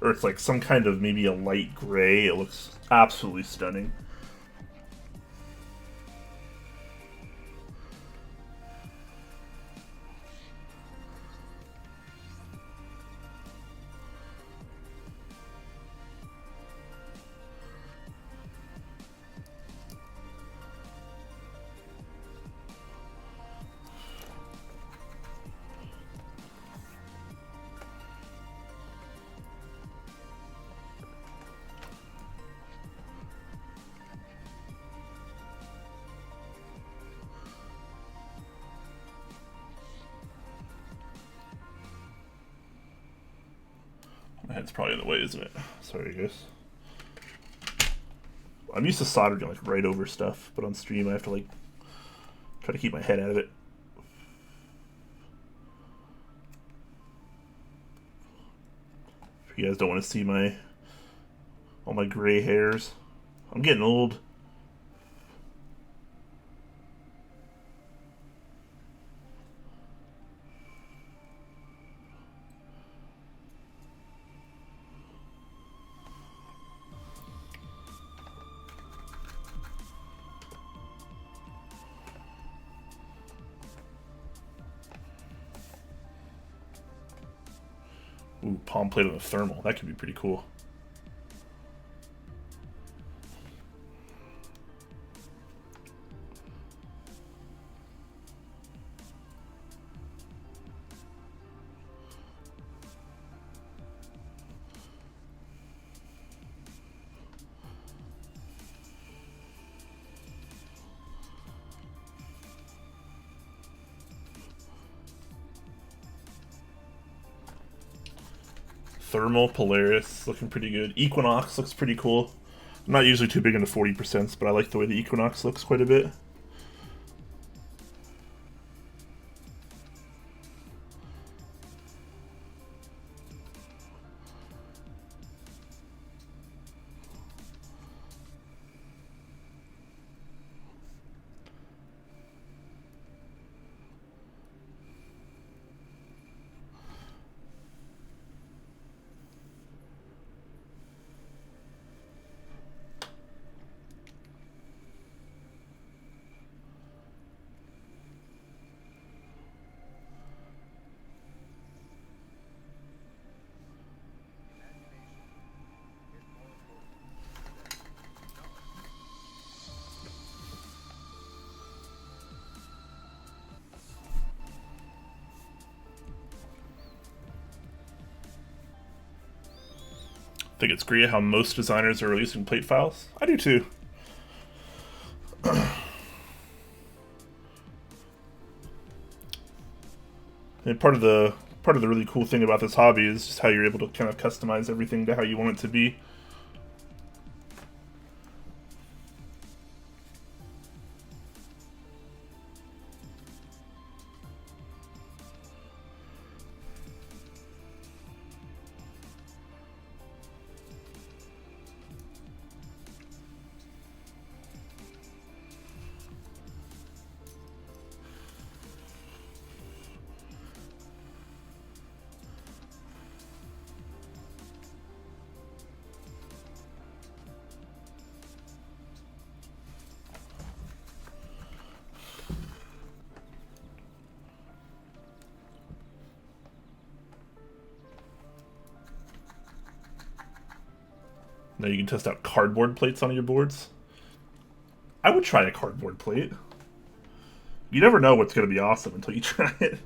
or it's like some kind of maybe a light gray. It looks absolutely stunning. My head's probably in the way, isn't it? Sorry, guys. I'm used to soldering like right over stuff, but on stream I have to like try to keep my head out of it. If you guys don't want to see all my gray hairs, I'm getting old. Ooh, palm plate on the thermal. That could be pretty cool. Thermal, Polaris, looking pretty good. Equinox looks pretty cool. I'm not usually too big into 40%, but I like the way the Equinox looks quite a bit. I think it's great how most designers are releasing plate files. I do too. And part of the really cool thing about this hobby is just how you're able to kind of customize everything to how you want it to be. Now you can test out cardboard plates on your boards. I would try a cardboard plate. You never know what's going to be awesome until you try it.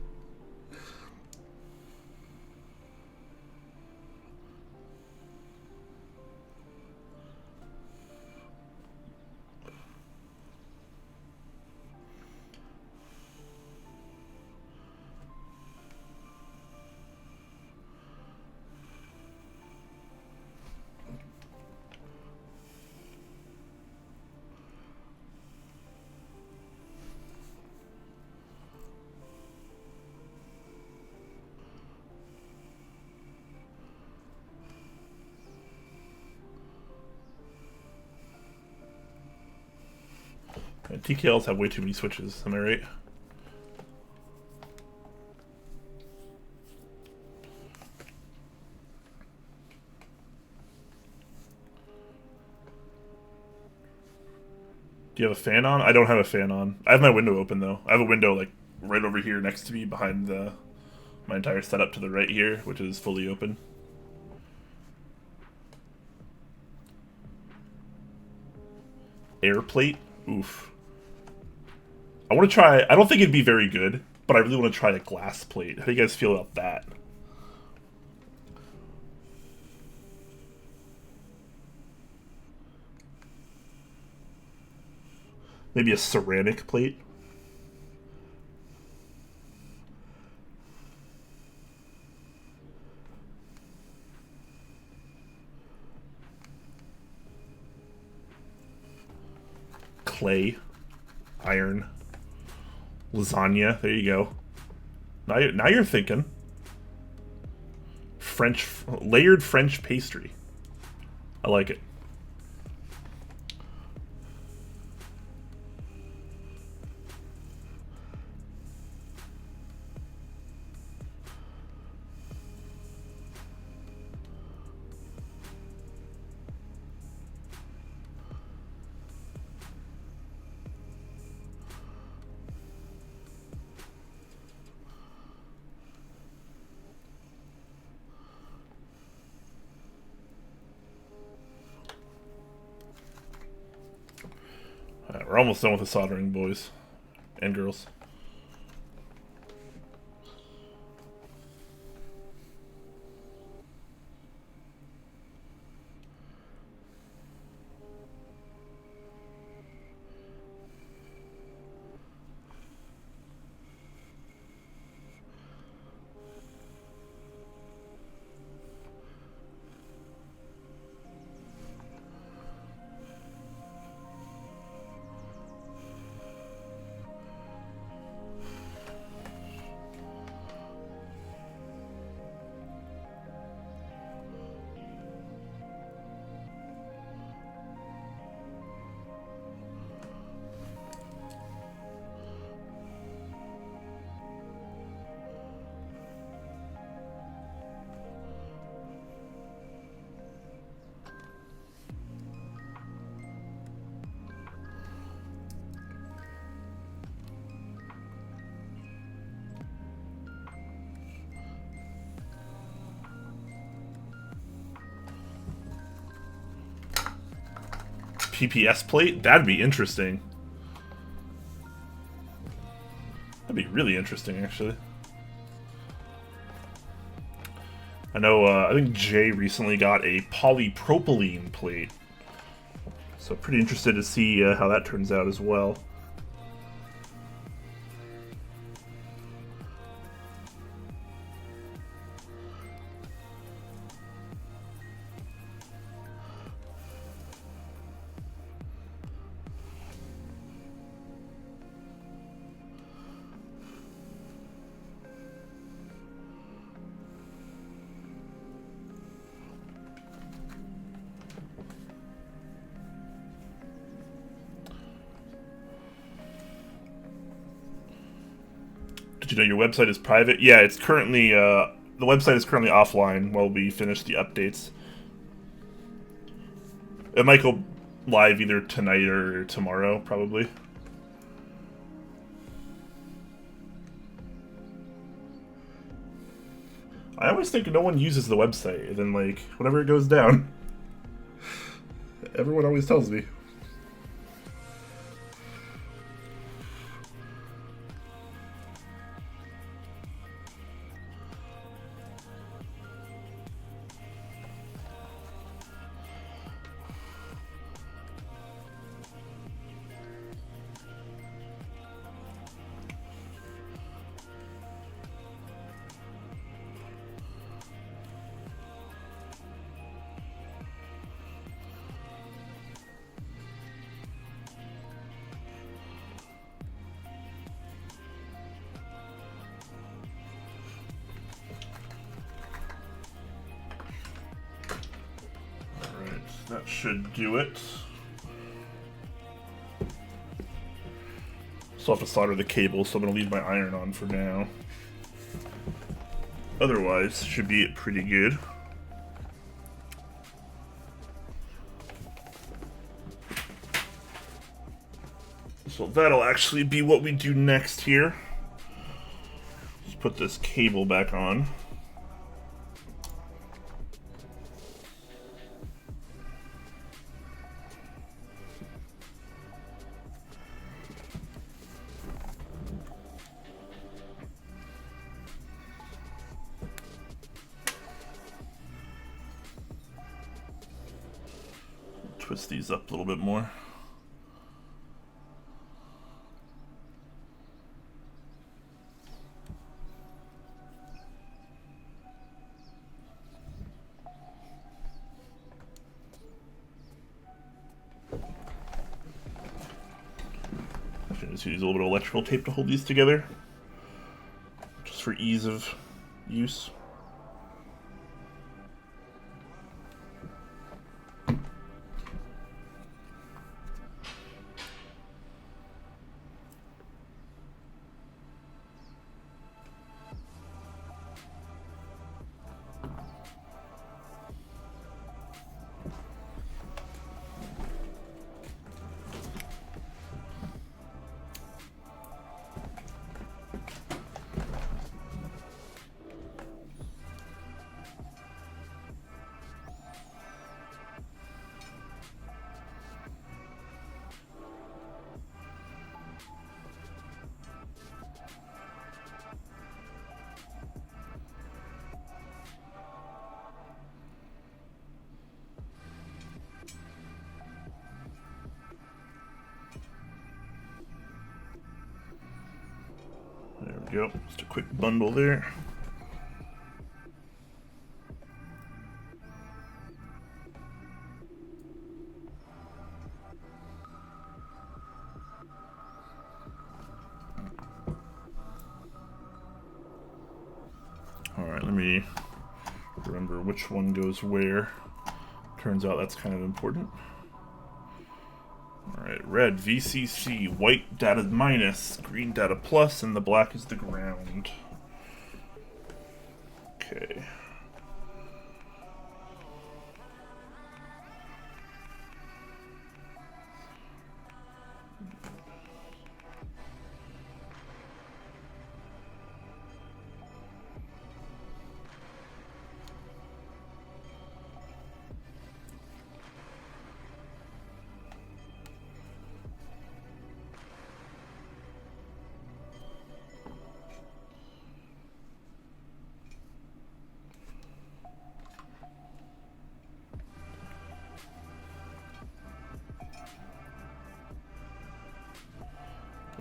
And TKLs have way too many switches, am I right? Do you have a fan on? I don't have a fan on. I have my window open though. I have a window like right over here next to me behind my entire setup to the right here, which is fully open. Air plate? Oof. I want to try... I don't think it'd be very good, but I really want to try a glass plate. How do you guys feel about that? Maybe a ceramic plate? Clay, iron, lasagna. There you go. Now you're thinking. Layered French pastry. I like it. We're almost done with the soldering, boys and girls. PPS plate? That'd be interesting. That'd be really interesting, actually. I know, I think Jay recently got a polypropylene plate. So pretty interested to see how that turns out as well. Did you know your website is private? Yeah, it's currently, the website is currently offline while we finish the updates. It might go live either tonight or tomorrow, probably. I always think no one uses the website, and then, like, whenever it goes down, everyone always tells me. That should do it. Still have to solder the cable, so I'm going to leave my iron on for now. Otherwise, should be pretty good. So that'll actually be what we do next here. Just put this cable back on. Twist these up a little bit more. Just use a little bit of electrical tape to hold these together, just for ease of use. There we go, just a quick bundle there. Alright, let me remember which one goes where. Turns out that's kind of important. Alright, red VCC, white data minus, green data plus, and the black is the ground. Okay.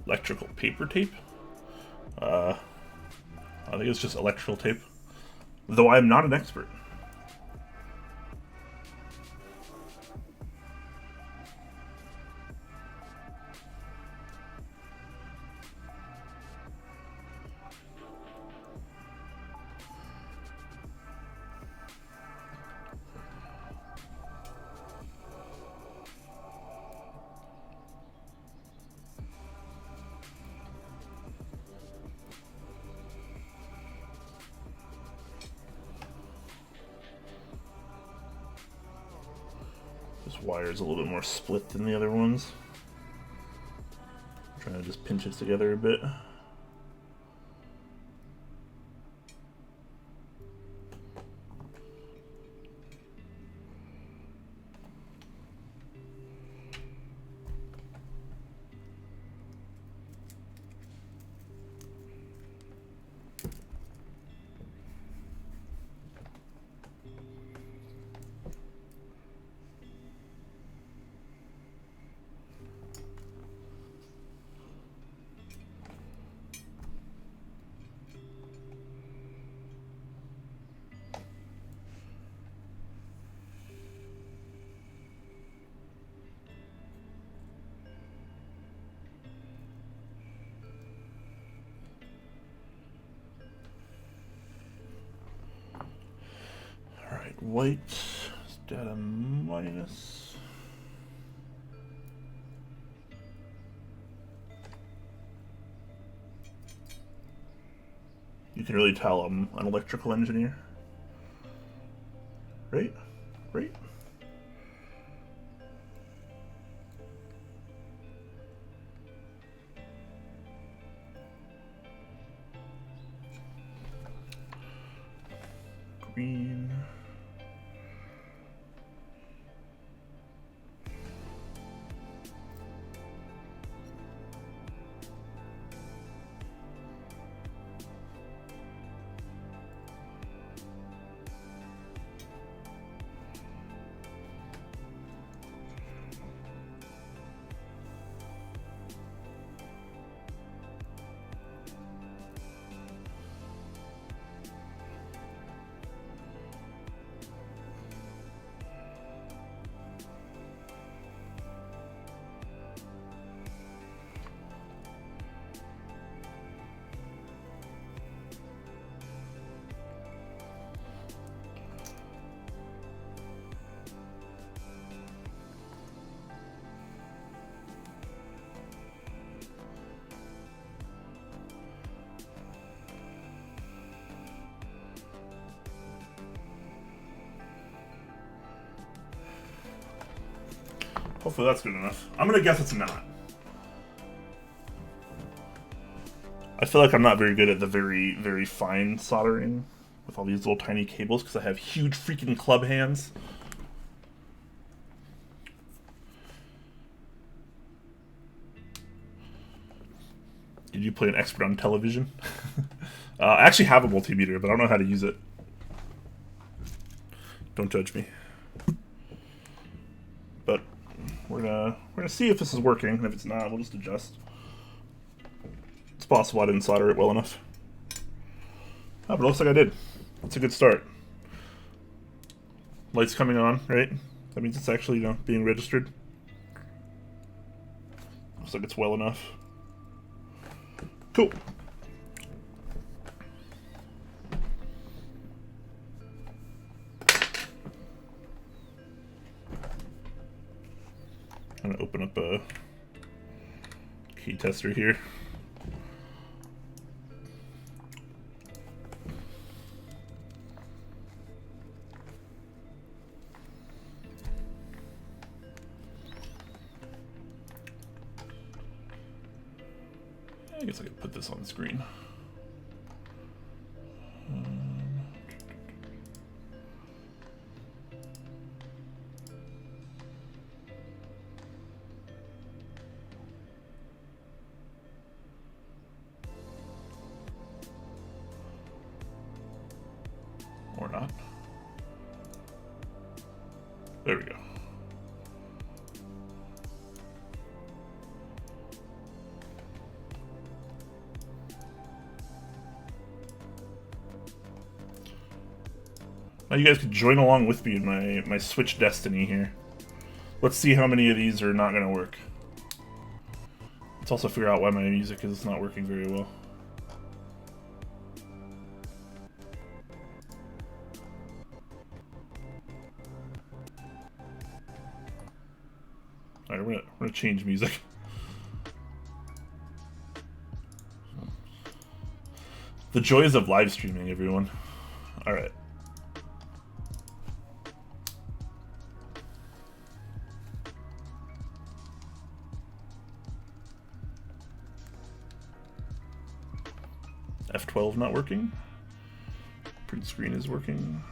Electrical paper tape. I think it's just electrical tape, though I am not an expert. This wire is a little bit more split than the other ones. I'm trying to just pinch it together a bit. White data minus. can really tell I'm an electrical engineer. Right? Right? Green. Hopefully that's good enough. I'm gonna guess it's not. I feel like I'm not very good at the very, very fine soldering with all these little tiny cables because I have huge freaking club hands. Did you play an expert on television? I actually have a multimeter, but I don't know how to use it. Don't judge me. But we're gonna see if this is working, and if it's not, we'll just adjust. It's possible I didn't solder it well enough. Oh, but it looks like I did. That's a good start. Lights coming on, right? That means it's actually, being registered. Looks like it's well enough. Cool. I'm gonna open up a key tester here. I guess I could put this on the screen. Or not. There we go. Now you guys could join along with me in my Switch destiny here. Let's see how many of these are not going to work. Let's also figure out why my music is not working very well. Alright, we're gonna change music. The joys of live streaming, everyone. Alright. F12 not working. Print screen is working.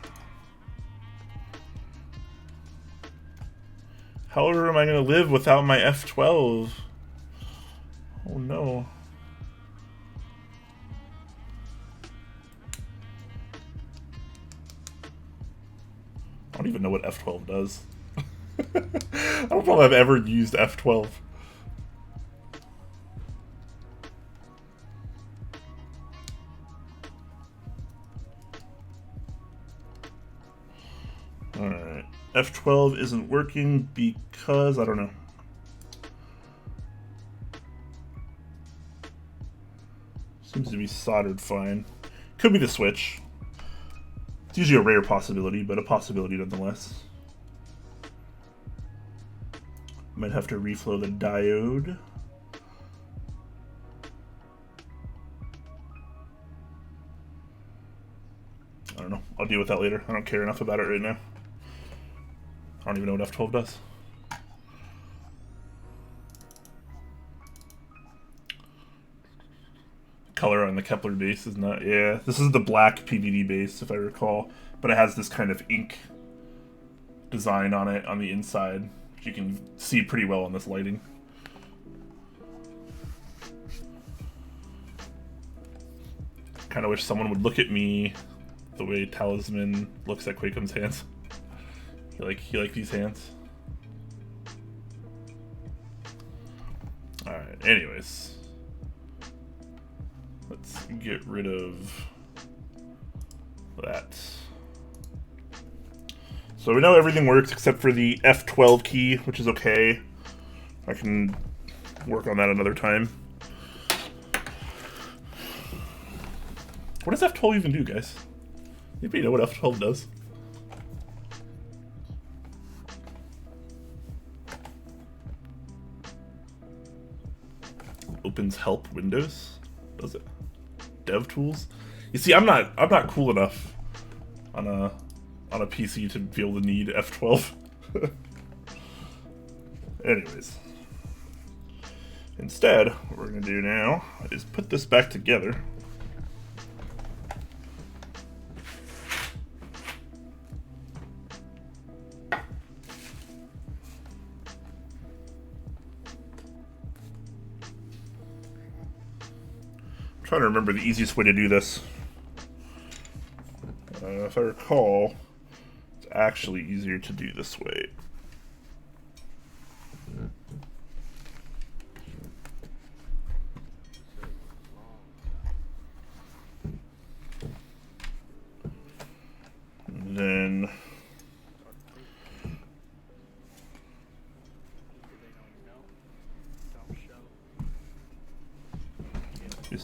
However, am I going to live without my F12? Oh no. I don't even know what F12 does. I don't know if I've ever used F12. Alright. F12 isn't working because I don't know. Seems to be soldered fine. Could be the switch. It's usually a rare possibility, but a possibility nonetheless. Might have to reflow the diode. don't know. I'll deal with that later. I don't care enough about it right now. I don't even know what F12 does. Color on the Kepler base is not... Yeah, this is the black PVD base, if I recall. But it has this kind of ink design on it on the inside, which you can see pretty well in this lighting. Kind of wish someone would look at me the way Talisman looks at Quakeum's hands. You like these hands? Alright, anyways. Let's get rid of that. So we know everything works except for the F12 key, which is okay. I can work on that another time. What does F12 even do, guys? Anybody know what F12 does? Opens help windows? Does it? Dev tools? You see, I'm not cool enough on a PC to be able to need F12. Anyways. Instead, what we're gonna do now is put this back together. Trying to remember the easiest way to do this. If I recall, it's actually easier to do this way. And then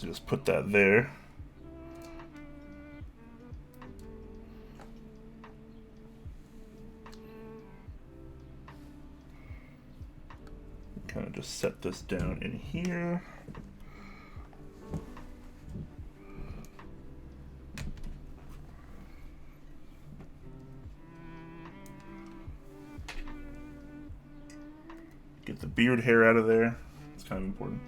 just put that there. Kind of just set this down in here. Get the beard hair out of there. It's kind of important.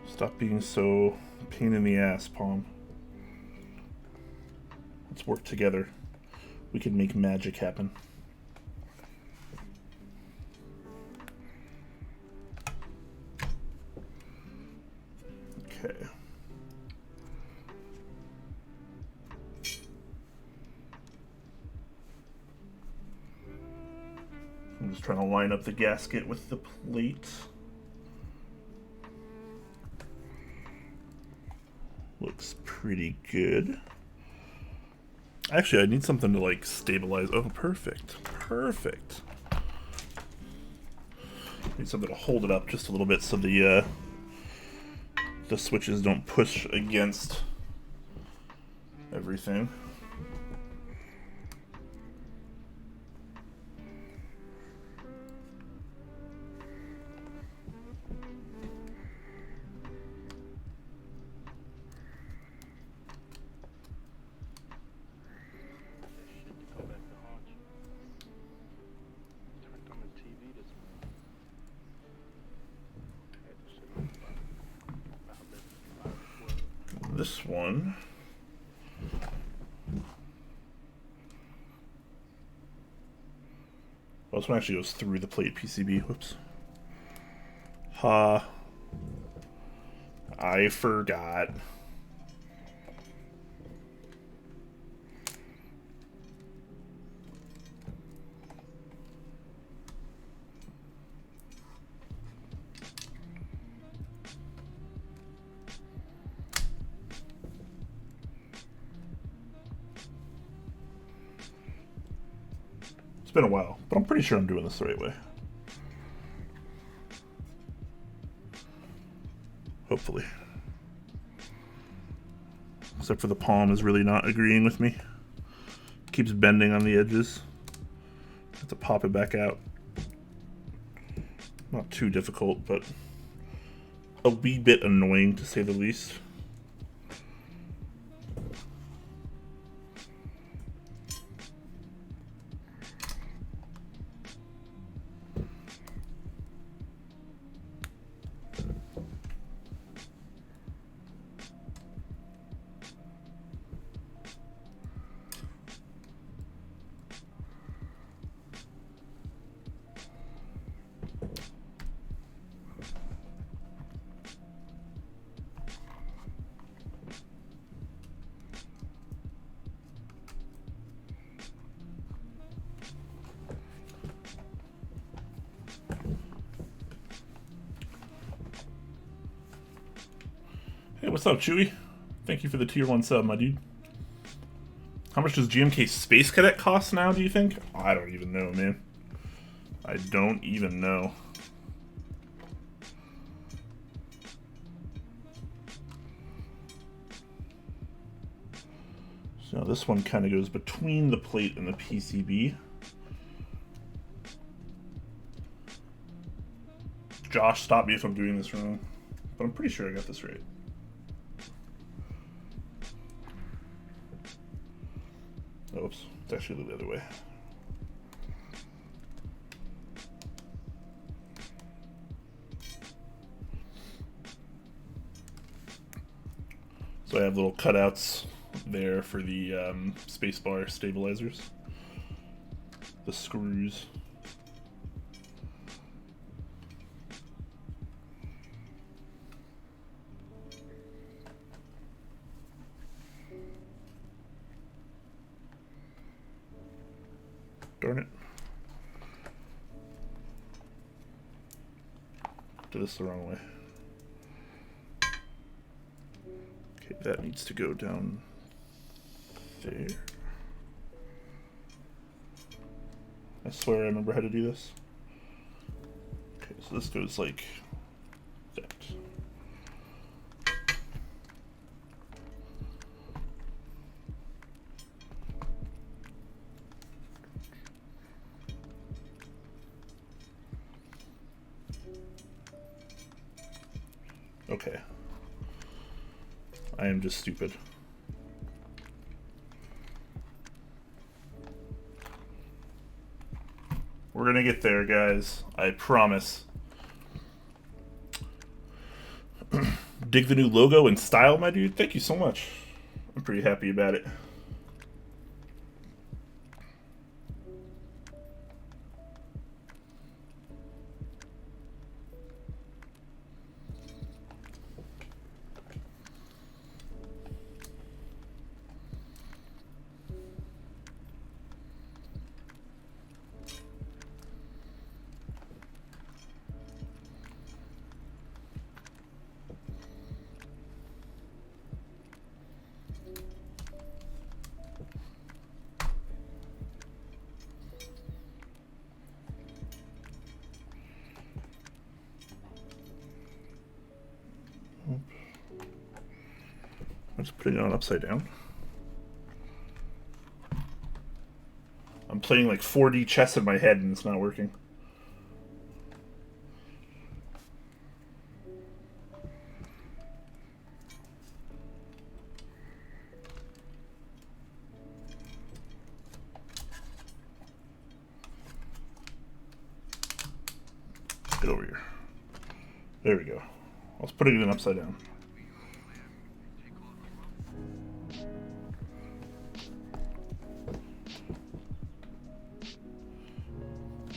Stop being so pain in the ass, POM. Let's work together. We can make magic happen. Okay. I'm just trying to line up the gasket with the plate. Looks pretty good. Actually, I need something to like stabilize. Oh, perfect. Perfect. Need something to hold it up just a little bit so the switches don't push against everything. This one. Oh, this one actually goes through the plate PCB. Whoops. Ha. I forgot. been a while, but I'm pretty sure I'm doing this the right way. Hopefully. Except for the POM is really not agreeing with me. Keeps bending on the edges. Have to pop it back out. Not too difficult, but a wee bit annoying to say the least. Hey, what's up, Chewy? Thank you for the tier 1 sub, my dude. How much does GMK Space Cadet cost now, do you think? I don't even know, man. I don't even know. So this one kind of goes between the plate and the PCB. Josh, stop me if I'm doing this wrong. But I'm pretty sure I got this right. Oops, it's actually the other way. So I have little cutouts there for the spacebar stabilizers. The screws. Darn it. Did this the wrong way. Okay, that needs to go down there. I swear I remember how to do this. Okay, so this goes like that. Okay. I am just stupid. We're gonna get there, guys. I promise. Dig the new logo and style, my dude. Thank you so much. I'm pretty happy about it. I'm just putting it on upside down. I'm playing like 4D chess in my head and it's not working. Get over here. There we go. I was putting it in upside down.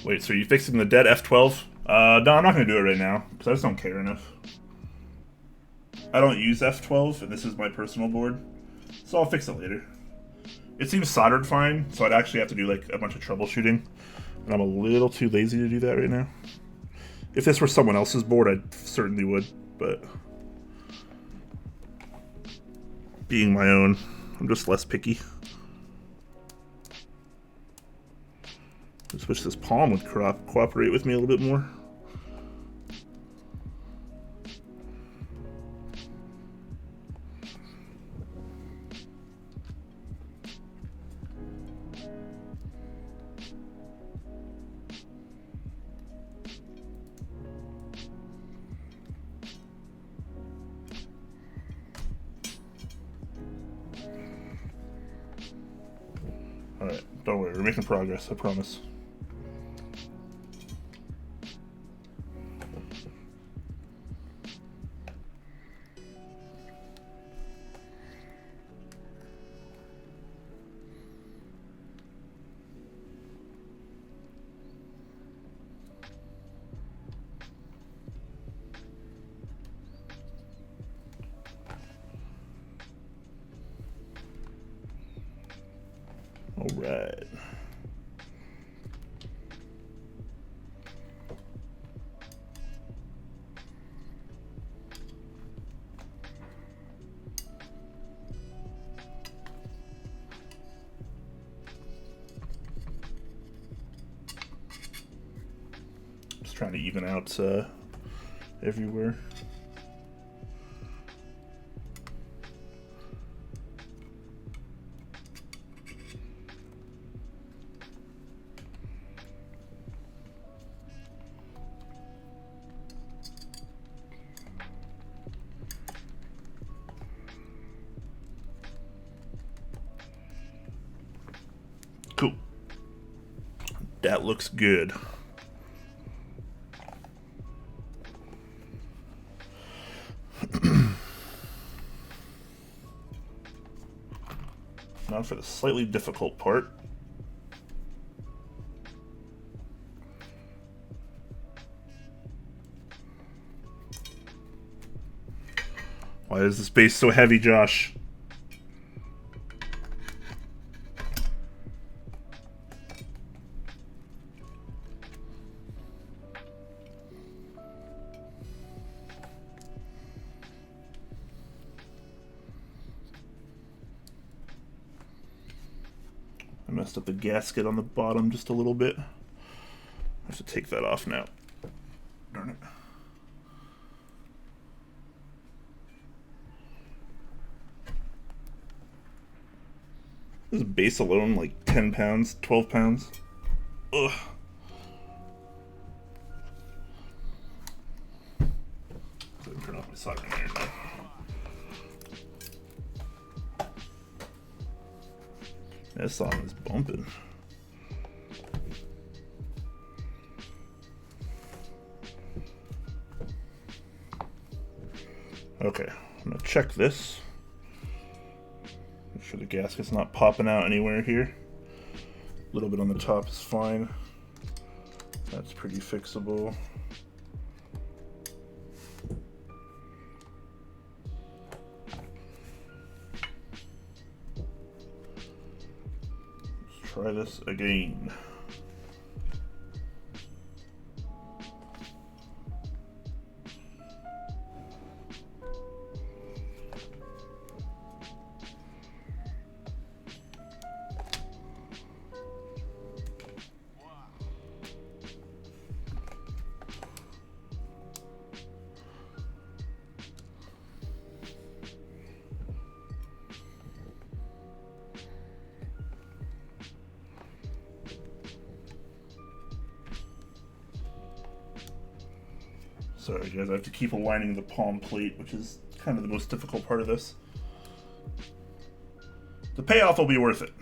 Wait, so are you fixing the dead F12? No, I'm not going to do it right now, because I just don't care enough. I don't use F12, and this is my personal board, so I'll fix it later. It seems soldered fine, so I'd actually have to do like a bunch of troubleshooting, and I'm a little too lazy to do that right now. If this were someone else's board, I certainly would, but being my own, I'm just less picky. Just wish this POM would cooperate with me a little bit more. Alright, don't worry, we're making progress, I promise. All right. Just trying to even out everywhere. Cool. That looks good. Now for the slightly difficult part. Why is this base so heavy, Josh? I messed up the gasket on the bottom just a little bit. I have to take that off now. Darn it. This base alone, like 10 pounds, 12 pounds. Ugh. So turn off my soldering iron now. That song is bumping. Okay, I'm gonna check this. Make sure the gasket's not popping out anywhere here. A little bit on the top is fine. That's pretty fixable. Let's try this again. Sorry guys, I have to keep aligning the POM plate, which is kind of the most difficult part of this. The payoff will be worth it,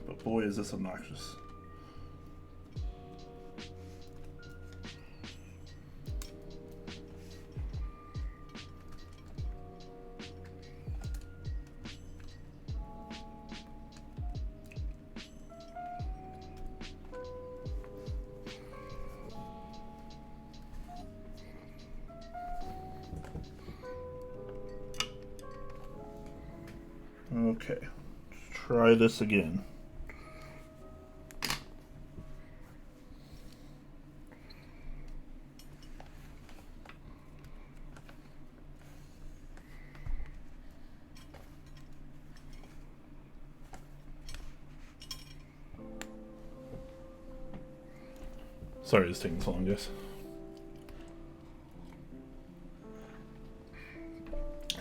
but boy is this obnoxious. Okay, let's try this again. Sorry it's taking so long, guys.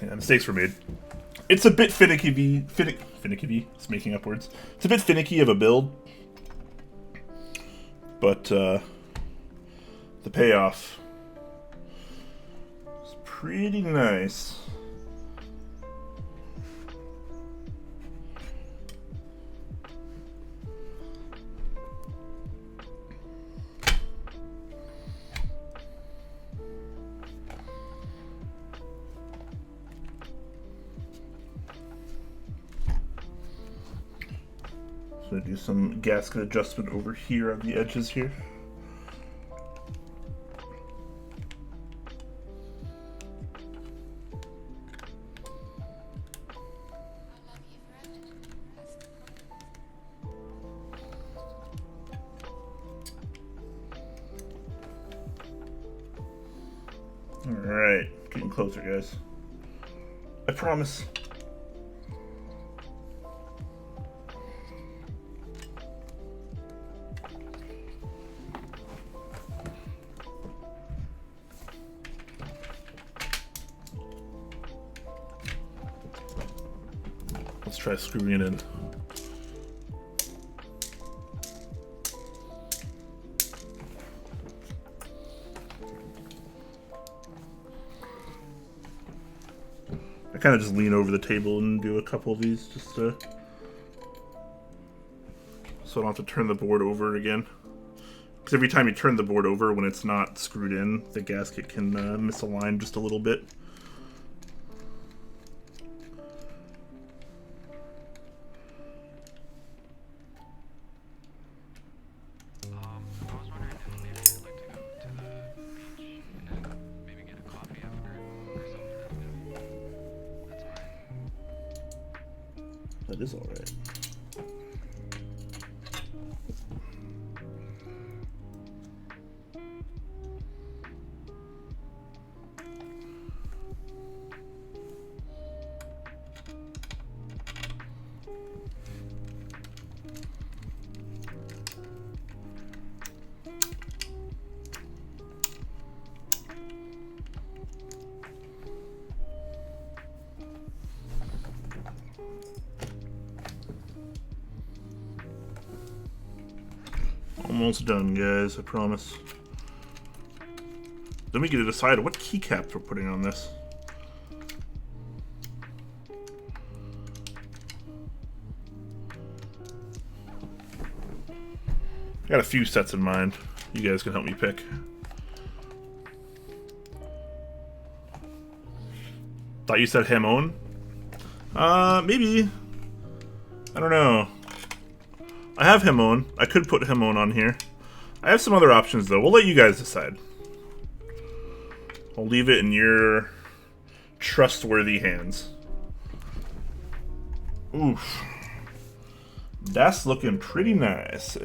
Yeah, mistakes were made. It's a bit finicky. It's making up words. It's a bit finicky of a build, but the payoff is pretty nice. So do some gasket adjustment over here on the edges here. Alright, getting closer, guys. I promise. Let's try screwing it in. I kind of just lean over the table and do a couple of these just to, so I don't have to turn the board over again. Because every time you turn the board over when it's not screwed in, the gasket can misalign just a little bit. That is all right. Almost done, guys, I promise. Then we get to decide what keycaps we're putting on this. I got a few sets in mind. You guys can help me pick. Thought you said Haimon? Maybe. I don't know. I have Haimon. I could put Haimon on here. I have some other options, though. We'll let you guys decide. I'll leave it in your trustworthy hands. Oof. That's looking pretty nice.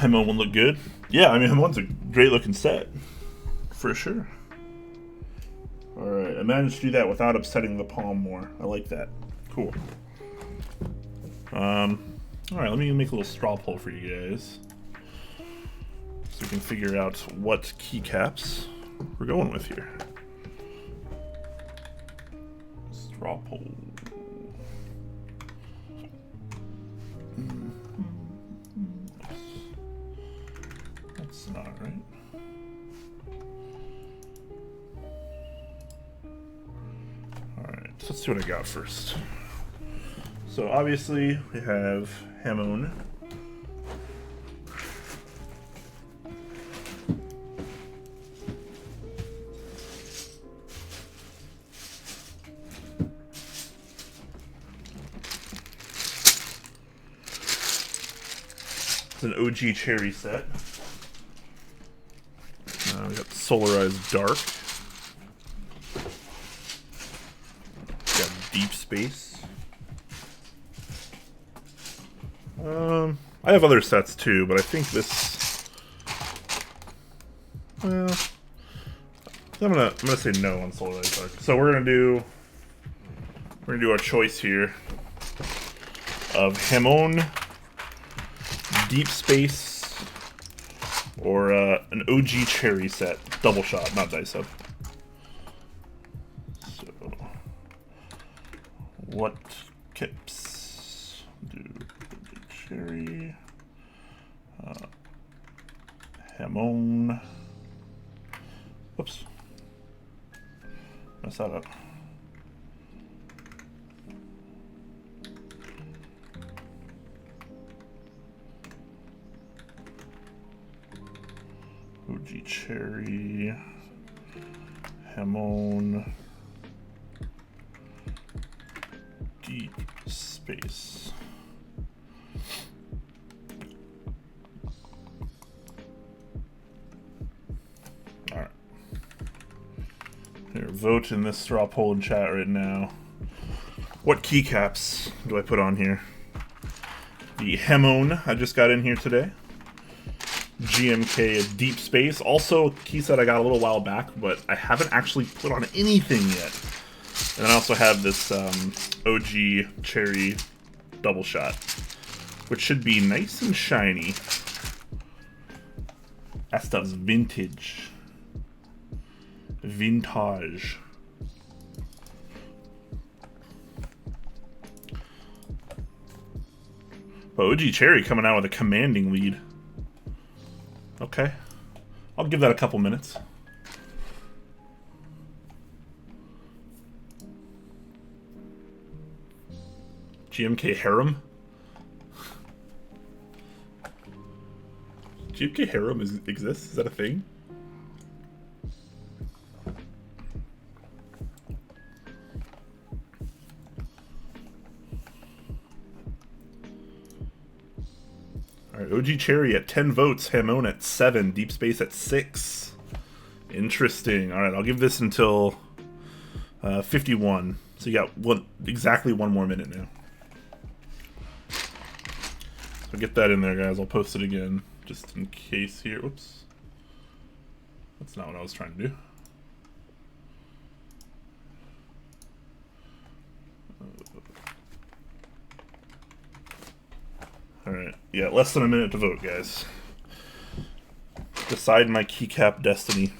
Haimon will look good. Yeah, I mean, Haimon's a great looking set. For sure. Alright, I managed to do that without upsetting the POM more. I like that. Cool. Alright, let me make a little straw poll for you guys. So we can figure out what keycaps we're going with here. Straw poll. That's not right. Alright, so let's see what I got first. So obviously we have Haimon. It's an OG cherry set. We got Solarized Dark. Got Deep Space. I have other sets too, but I think this. Well, I'm gonna say no on Soldering. So we're gonna do our choice here of Haimon, Deep Space, or an OG Cherry set, double shot, not dice up. So, what kips do OG Cherry, Haimon? Whoops, mess that up. OG Cherry, Haimon, Deep Space. Alright. Here, vote in this straw poll in chat right now. What keycaps do I put on here? The Haimon I just got in here today. GMK Deep Space, also a key set I got a little while back, but I haven't actually put on anything yet. And I also have this OG Cherry double shot, which should be nice and shiny. That stuff's vintage. Vintage. But OG Cherry coming out with a commanding lead. Okay, I'll give that a couple minutes. GMK Harem? GMK Harem exists? Is that a thing? Alright, OG Cherry at 10 votes, Haimon at 7, Deep Space at 6. Interesting. Alright, I'll give this until 51. So you got exactly one more minute now. So get that in there, guys. I'll post it again, just in case here. Whoops. That's not what I was trying to do. Alright, yeah, less than a minute to vote, guys. Decide my keycap destiny.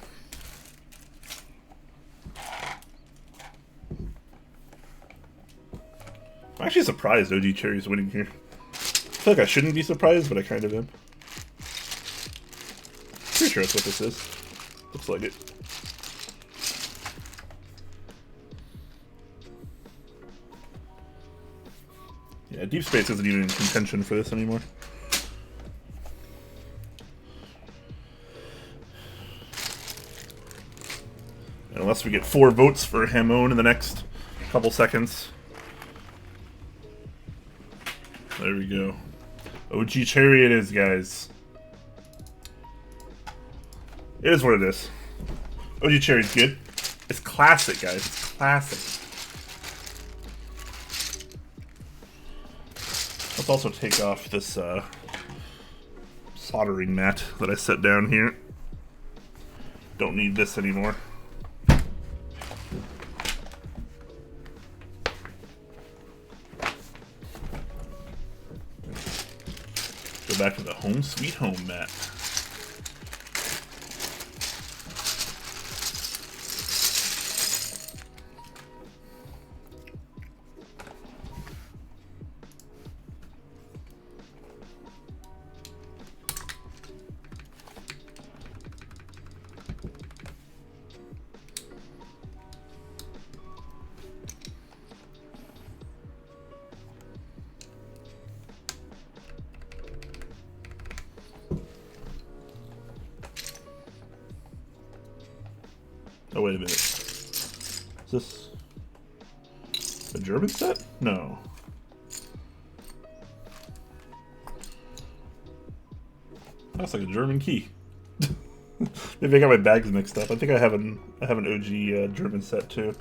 I'm actually surprised OG Cherry's winning here. I feel like I shouldn't be surprised, but I kind of am. Pretty sure that's what this is. Looks like it. Yeah, Deep Space isn't even in contention for this anymore. Unless we get 4 votes for Haimon in the next couple seconds. There we go. OG Cherry it is, guys. It is what it is. OG Cherry's good. It's classic, guys. It's classic. Let's also take off this soldering mat that I set down here. Don't need this anymore. Go back to the home sweet home mat. Oh, wait a minute. Is this a German set? No. That's like a German key. Maybe I got my bags mixed up. I think I have an OG German set too.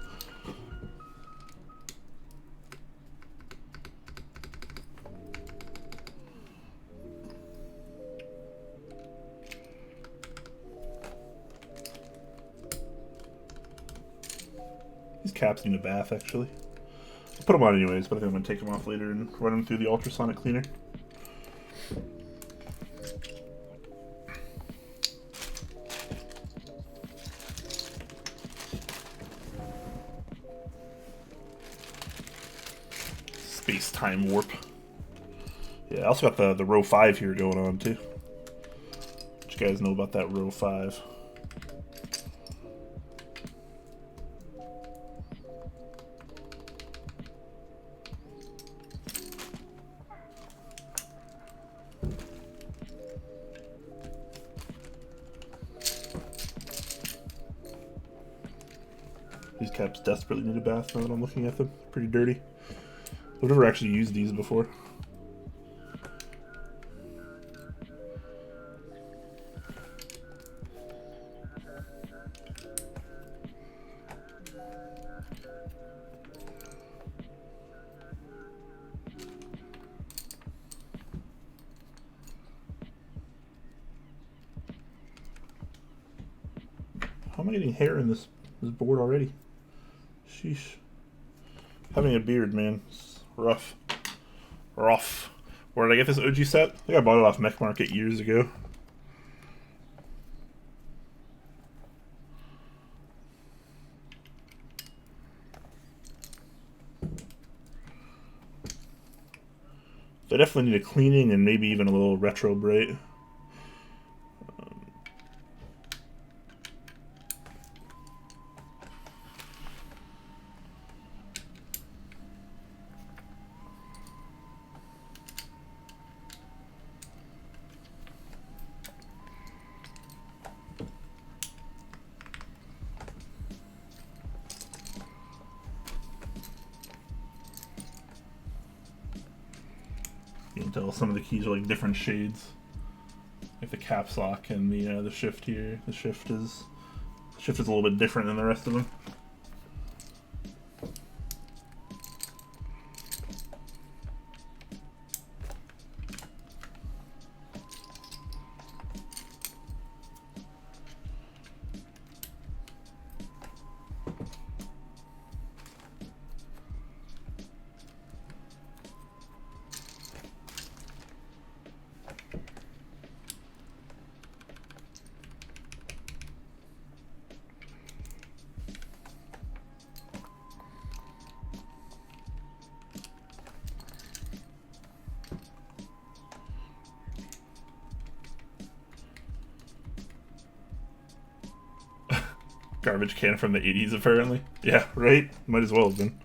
These caps need a bath, actually. I'll put them on anyways, but I think I'm going to take them off later and run them through the ultrasonic cleaner. Space-time warp. Yeah, I also got the row 5 here going on, too. What you guys know about that row 5? These caps desperately need a bath now that I'm looking at them. Pretty dirty. I've never actually used these before. How am I getting hair in this board already? Sheesh. Having a beard, man. It's rough. Rough. Where did I get this OG set? I think I bought it off Mech Market years ago. They definitely need a cleaning and maybe even a little retro bright. You can tell some of the keys are like different shades. Like the caps lock and the shift here. The shift is a little bit different than the rest of them. Garbage can from the 80s, apparently. Yeah, right? Might as well have been.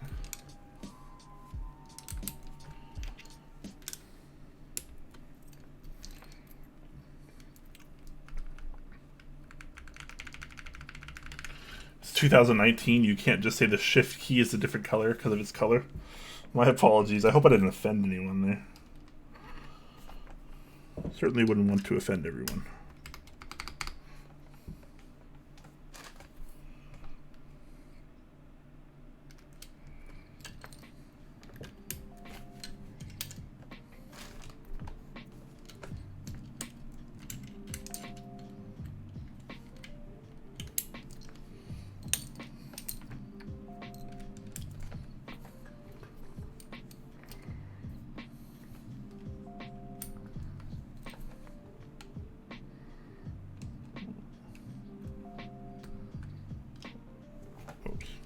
It's 2019. You can't just say the shift key is a different color because of its color. My apologies. I hope I didn't offend anyone there. Certainly wouldn't want to offend everyone.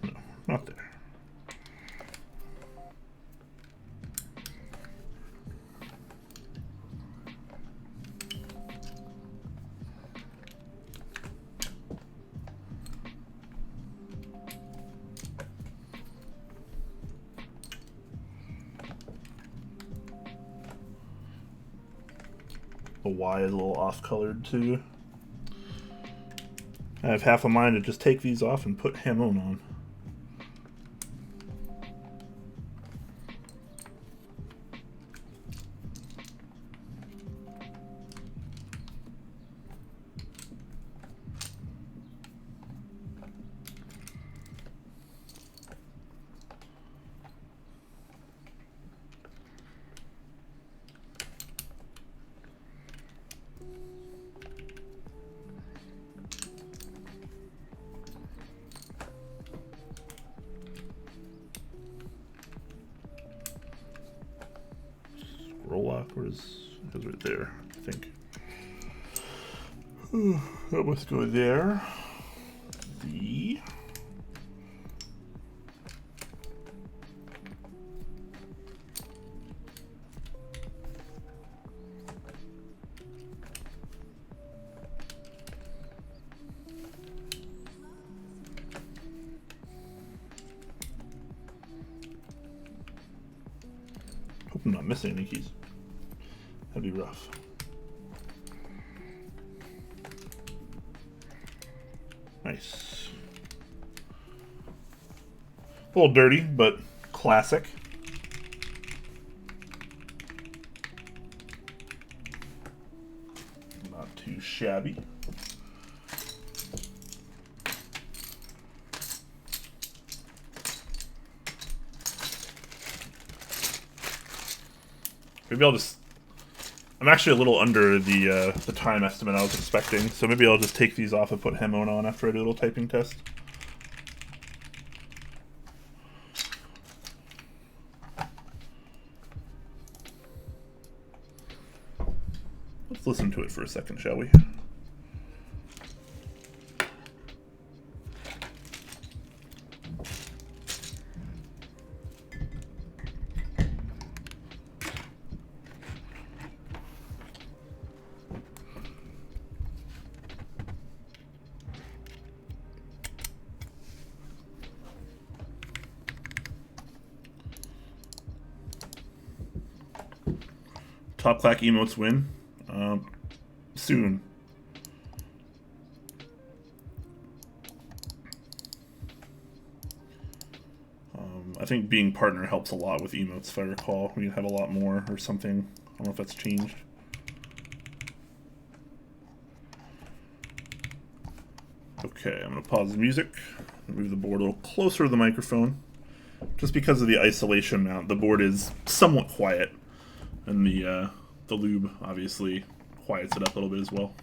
No, not there. The Y is a little off-colored too. I have half a mind to just take these off and put Haimon on. roll lock? Where is it? Right there, I think. That must go there. The hope I'm not missing any keys. That'd be rough. Nice. A little dirty, but classic. Not too shabby. Maybe I'll just... I'm actually a little under the time estimate I was expecting, so maybe I'll just take these off and put Haimon on after I do a little typing test. Let's listen to it for a second, shall we? Top Clack emotes win. Soon. I think being partner helps a lot with emotes, if I recall. We have a lot more or something. I don't know if that's changed. Okay, I'm going to pause the music. Move the board a little closer to the microphone. Just because of the isolation mount, the board is somewhat quiet. And the lube obviously quiets it up a little bit as well.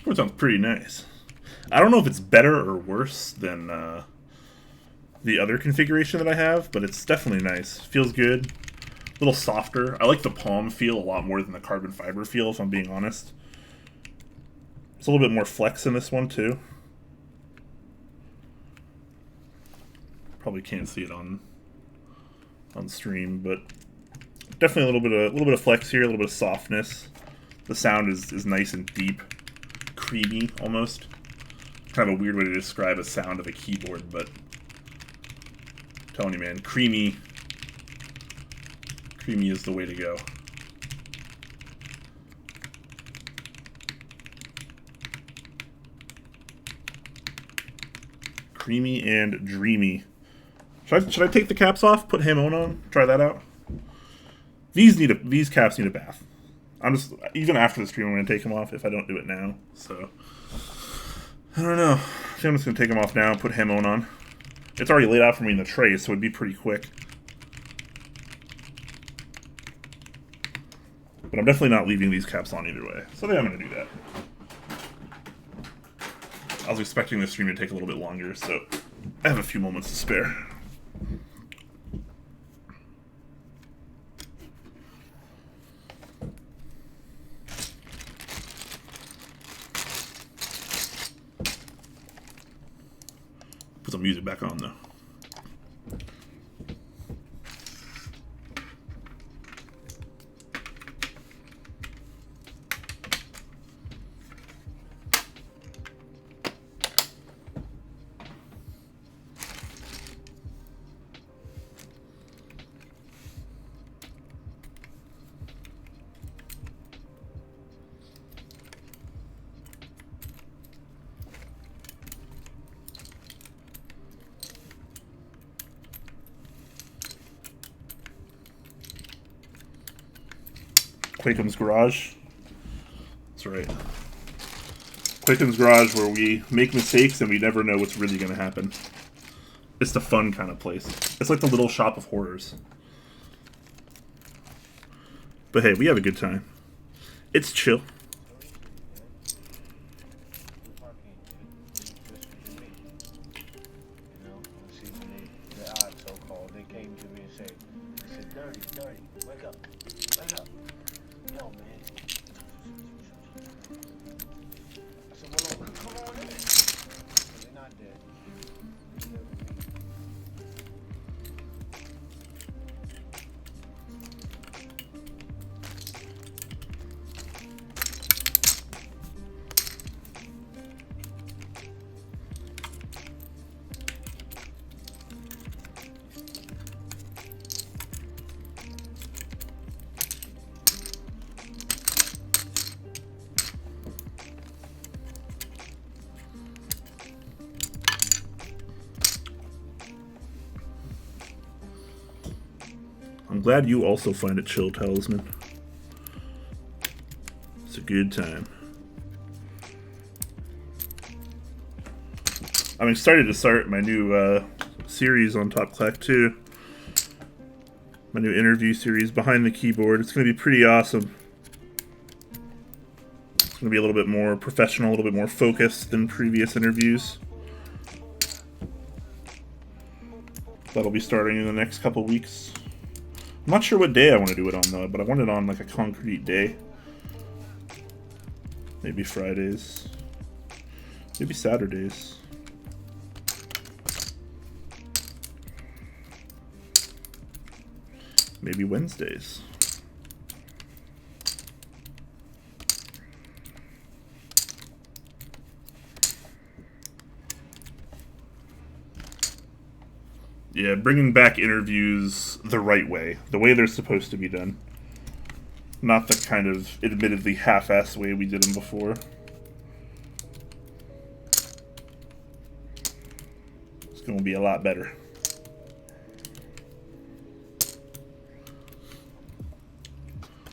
It sounds pretty nice. I don't know if it's better or worse than the other configuration that I have, but it's definitely nice. Feels good. A little softer. I like the POM feel a lot more than the carbon fiber feel, if I'm being honest. It's a little bit more flex in this one, too. Probably can't see it on stream, but definitely a little bit of flex here, a little bit of softness. The sound is nice and deep. Creamy, almost. Kind of a weird way to describe a sound of a keyboard, but I'm telling you, man, creamy is the way to go. Creamy and dreamy. Should I take the caps off? Put Haimon on? Try that out? These caps need a bath. I'm just, even after the stream, I'm going to take them off if I don't do it now. So, I don't know. I think I'm just going to take them off now and put Haimon on. It's already laid out for me in the tray, so it'd be pretty quick. But I'm definitely not leaving these caps on either way. So I think I'm going to do that. I was expecting the stream to take a little bit longer, so I have a few moments to spare. Put some music back on, though. Quaken's Garage. That's right. Quaken's Garage, where we make mistakes and we never know what's really going to happen. It's the fun kind of place. It's like the little shop of horrors. But hey, we have a good time. It's chill. I'm glad you also find it chill, Talisman. It's a good time. I'm excited to start my new series on Top Clack 2. My new interview series, Behind the Keyboard. It's going to be pretty awesome. It's going to be a little bit more professional, a little bit more focused than previous interviews. That'll be starting in the next couple weeks. I'm not sure what day I want to do it on, though, but I want it on like a concrete day. Maybe Fridays. Maybe Saturdays. Maybe Wednesdays. Yeah, bringing back interviews the right way. The way they're supposed to be done. Not the kind of, admittedly, half-assed way we did them before. It's going to be a lot better.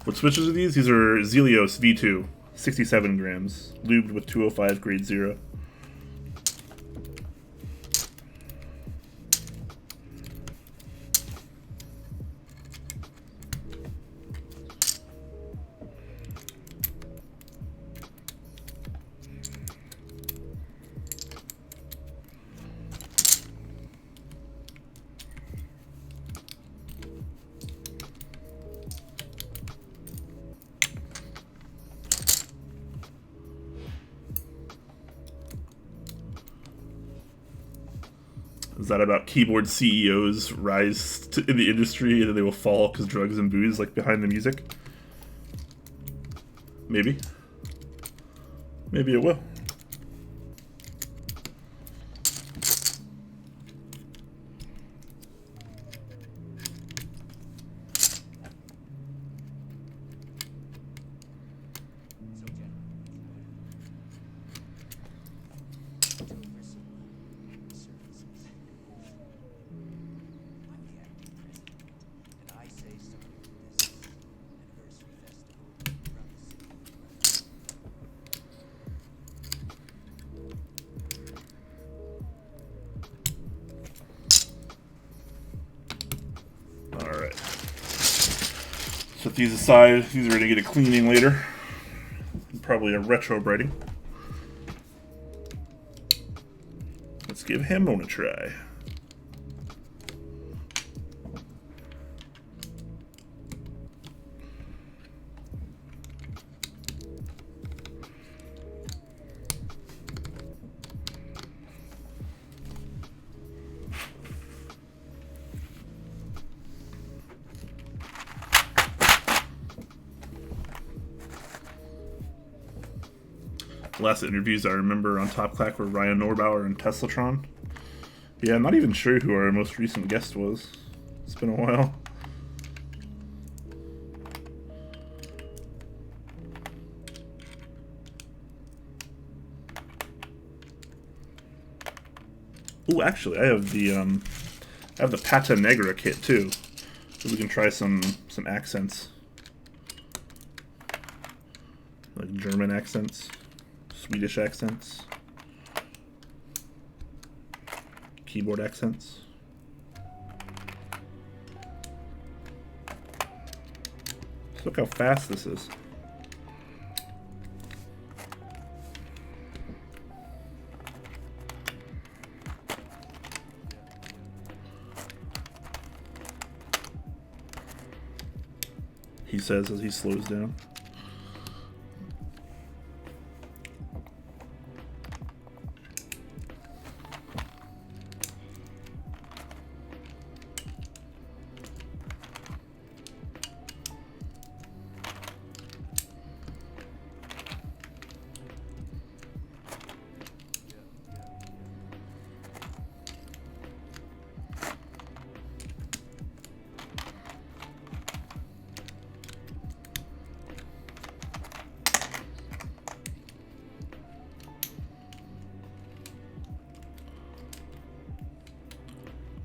What switches are these? These are Zealios V2, 67 grams, lubed with 205 grade 0. Is that about keyboard CEOs rise in the industry and then they will fall because drugs and booze, like behind the music? Maybe. Maybe it will. Put these aside. These are going to get a cleaning later. Probably a retro brighting. Let's give Haimon a try. The last interviews I remember on Top Clack were Ryan Norbauer and Teslatron. Yeah, I'm not even sure who our most recent guest was. It's been a while. Ooh, actually, I have the Pata Negra kit too, so we can try some accents, like German accents. Swedish accents, keyboard accents. Just look how fast this is. He says as he slows down.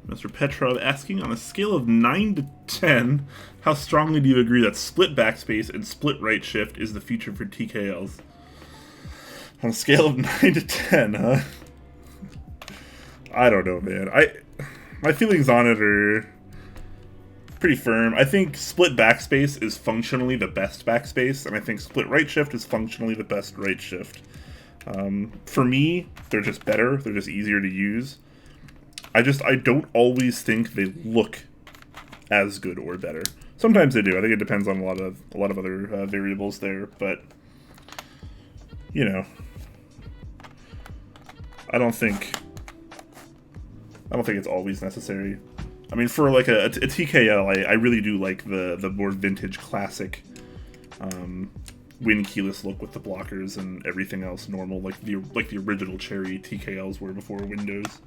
Mr. Petrov asking, on a scale of 9 to 10, how strongly do you agree that split backspace and split right shift is the future for TKLs? On a scale of 9 to 10, huh? I don't know, man. My feelings on it are pretty firm. I think split backspace is functionally the best backspace, and I think split right shift is functionally the best right shift. For me, they're just better. They're just easier to use. I don't always think they look as good or better. Sometimes they do. I think it depends on a lot of other variables there, but you know, I don't think it's always necessary. I mean, for like a TKL, I really do like the more vintage classic Win keyless look with the blockers and everything else normal, like the original Cherry TKLs were before Windows.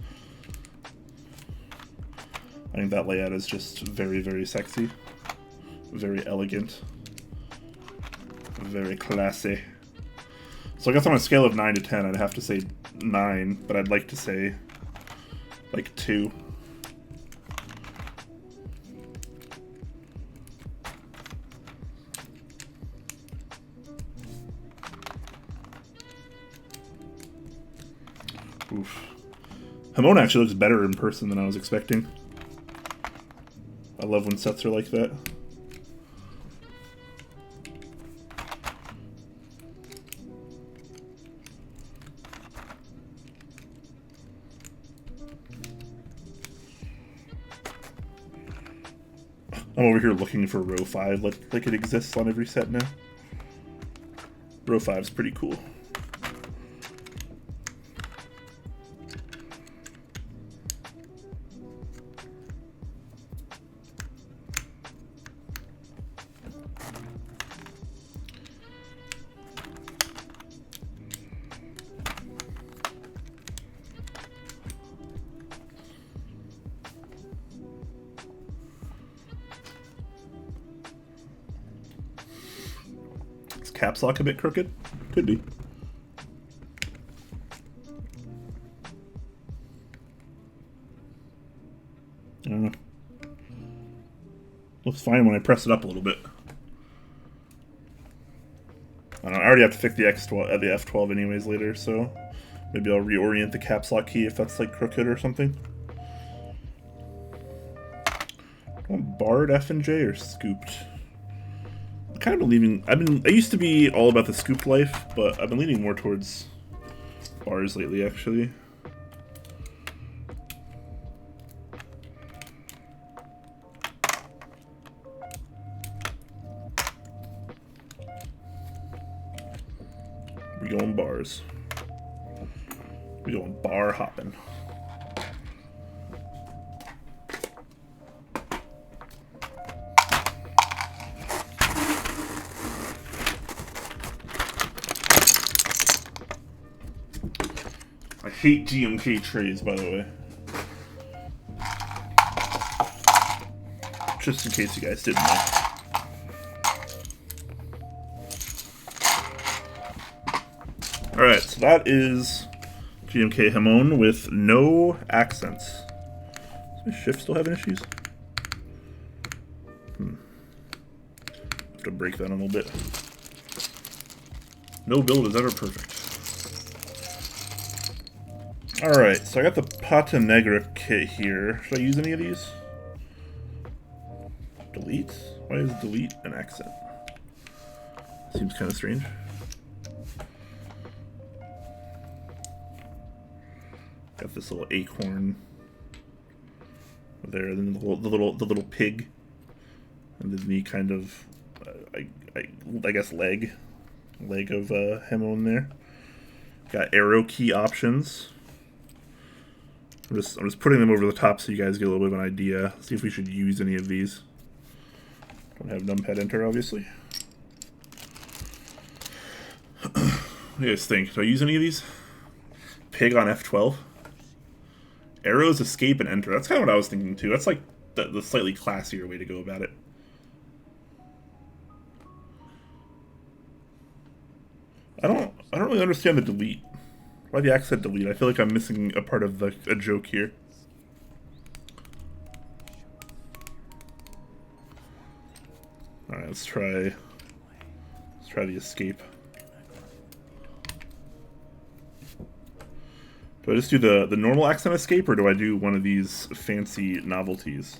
I think that layout is just very, very sexy, very elegant, very classy. So I guess on a scale of 9 to 10, I'd have to say 9, but I'd like to say like 2. Oof. Haimon actually looks better in person than I was expecting. I love when sets are like that. I'm over here looking for row 5 like it exists on every set now. Row 5's pretty cool. Caps lock a bit crooked? Could be. I don't know. Looks fine when I press it up a little bit. I don't know, I already have to fix the the F12 anyways later, so maybe I'll reorient the caps lock key if that's like crooked or something. Do I want barred F and J or scooped? kind of leaning. I used to be all about the scoop life, but I've been leaning more towards bars lately, actually. We going bars. We going bar hopping. I hate GMK trays, by the way. Just in case you guys didn't know. Alright, so that is GMK Haimon with no accents. Does my shift still having issues? Have to break that a little bit. No build is ever perfect. Alright, so I got the Pata Negra kit here. Should I use any of these? Delete? Why is delete an accent? Seems kind of strange. Got this little acorn there, then the little pig, and then the kind of I guess leg of Haimon there. Got arrow key options. I'm just putting them over the top so you guys get a little bit of an idea. See if we should use any of these. Don't have numpad enter, obviously. What do you guys think? Do I use any of these? Pig on F12. Arrows, escape, and enter. That's kind of what I was thinking too. That's like the slightly classier way to go about it. I don't really understand the delete. Why the accent delete? I feel like I'm missing a part of a joke here. Alright, let's try the escape. Do I just do the normal accent escape, or do I do one of these fancy novelties?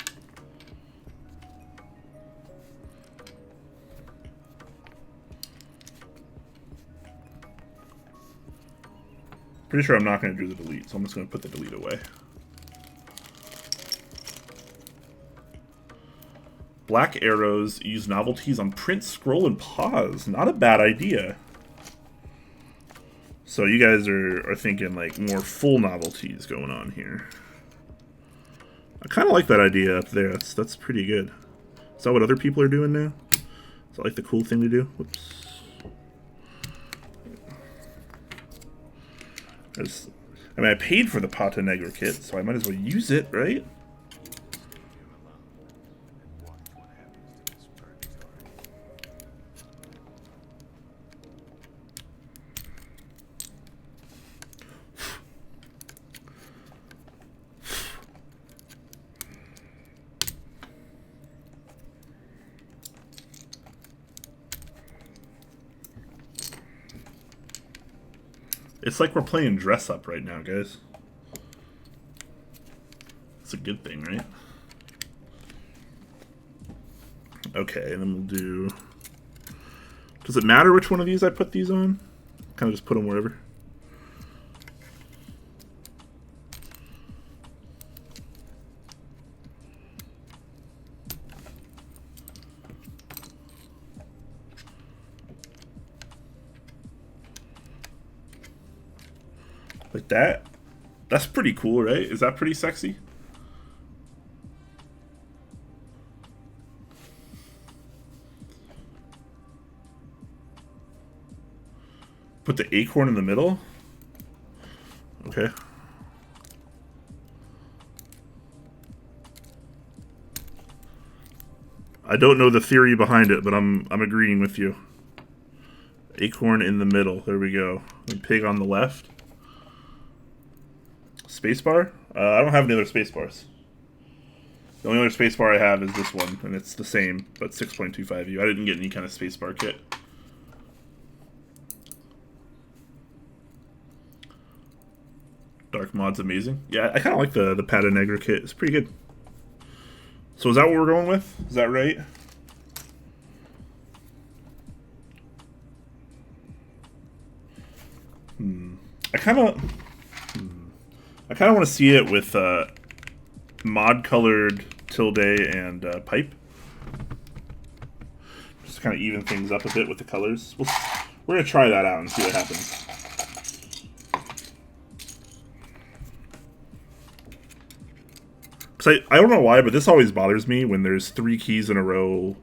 Pretty sure I'm not going to do the delete, so I'm just going to put the delete away. Black arrows use novelties on print, scroll, and pause. Not a bad idea. So you guys are thinking like more full novelties going on here. I kind of like that idea up there. That's pretty good. Is that what other people are doing now? Is that like the cool thing to do? Whoops. I mean, I paid for the Pata Negra kit, so I might as well use it, right? It's like we're playing dress up right now, guys. It's a good thing, right? Okay, and then we'll do... Does it matter which one of these I put these on? Kind of just put them wherever. Like that? That's pretty cool, right? Is that pretty sexy? Put the acorn in the middle? Okay. I don't know the theory behind it, but I'm agreeing with you. Acorn in the middle. There we go. And pig on the left. Spacebar? I don't have any other spacebars. The only other spacebar I have is this one, and it's the same, but 6.25U. I didn't get any kind of spacebar kit. Dark mod's amazing. Yeah, I kind of like the Pata Negra kit. It's pretty good. So is that what we're going with? Is that right? I kind of want to see it with mod colored tilde and pipe. Just kind of even things up a bit with the colors. We're gonna try that out and see what happens. Cause I don't know why, but this always bothers me when there's 3 keys in a row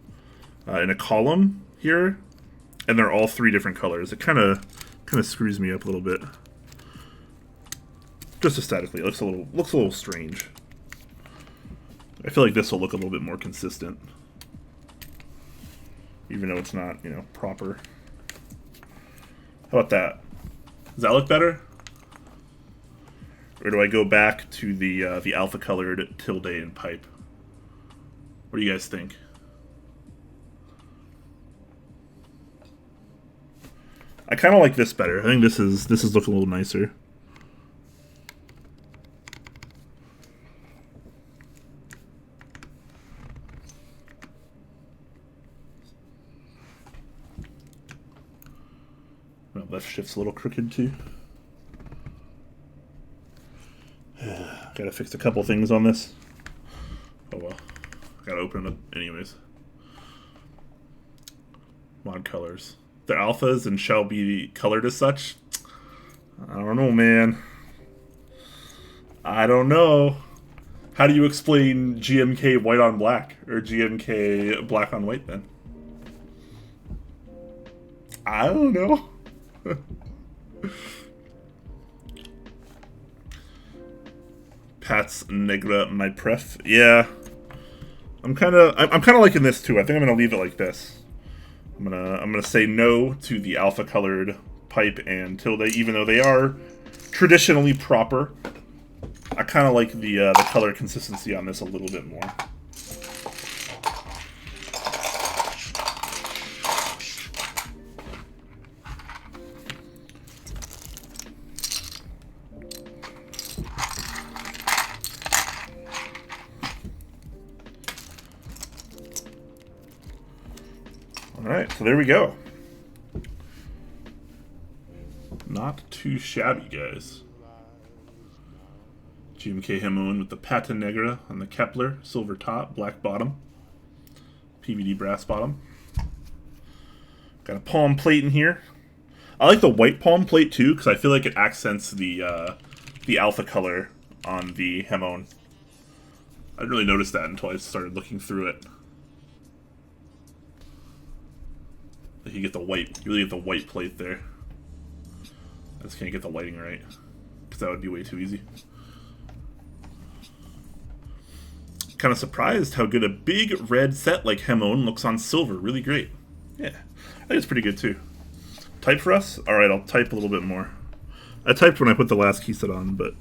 in a column here, and they're all 3 different colors. It kind of screws me up a little bit. Just aesthetically, it looks a little strange. I feel like this will look a little bit more consistent, even though it's not, you know, proper. How about that? Does that look better? Or do I go back to the alpha colored tilde and pipe? What do you guys think? I kind of like this better. I think this is looking a little nicer. Well, left shift's a little crooked too. Gotta fix a couple things on this. Oh well. Gotta open it up anyways. Mod colors. They're alphas and shall be colored as such. I don't know, man. I don't know. How do you explain GMK white on black? Or GMK black on white then? I don't know. Pat's Negra my pref. Yeah. I'm kinda liking this too. I think I'm gonna leave it like this. I'm gonna say no to the alpha colored pipe and tilde, even though they are traditionally proper. I kinda like the color consistency on this a little bit more. Alright, so there we go. Not too shabby, guys. GMK Haimon with the Pata Negra on the Kepler, silver top, black bottom, PVD brass bottom. Got a palm plate in here. I like the white palm plate too, because I feel like it accents the alpha color on the Haimon. I didn't really notice that until I started looking through it. You get the white, you really get the white plate there. I just can't get the lighting right, because that would be way too easy. Kind of surprised how good a big red set like Haimon looks on silver. Really great. Yeah, I think it's pretty good too. Type for us? Alright, I'll type a little bit more. I typed when I put the last key set on, but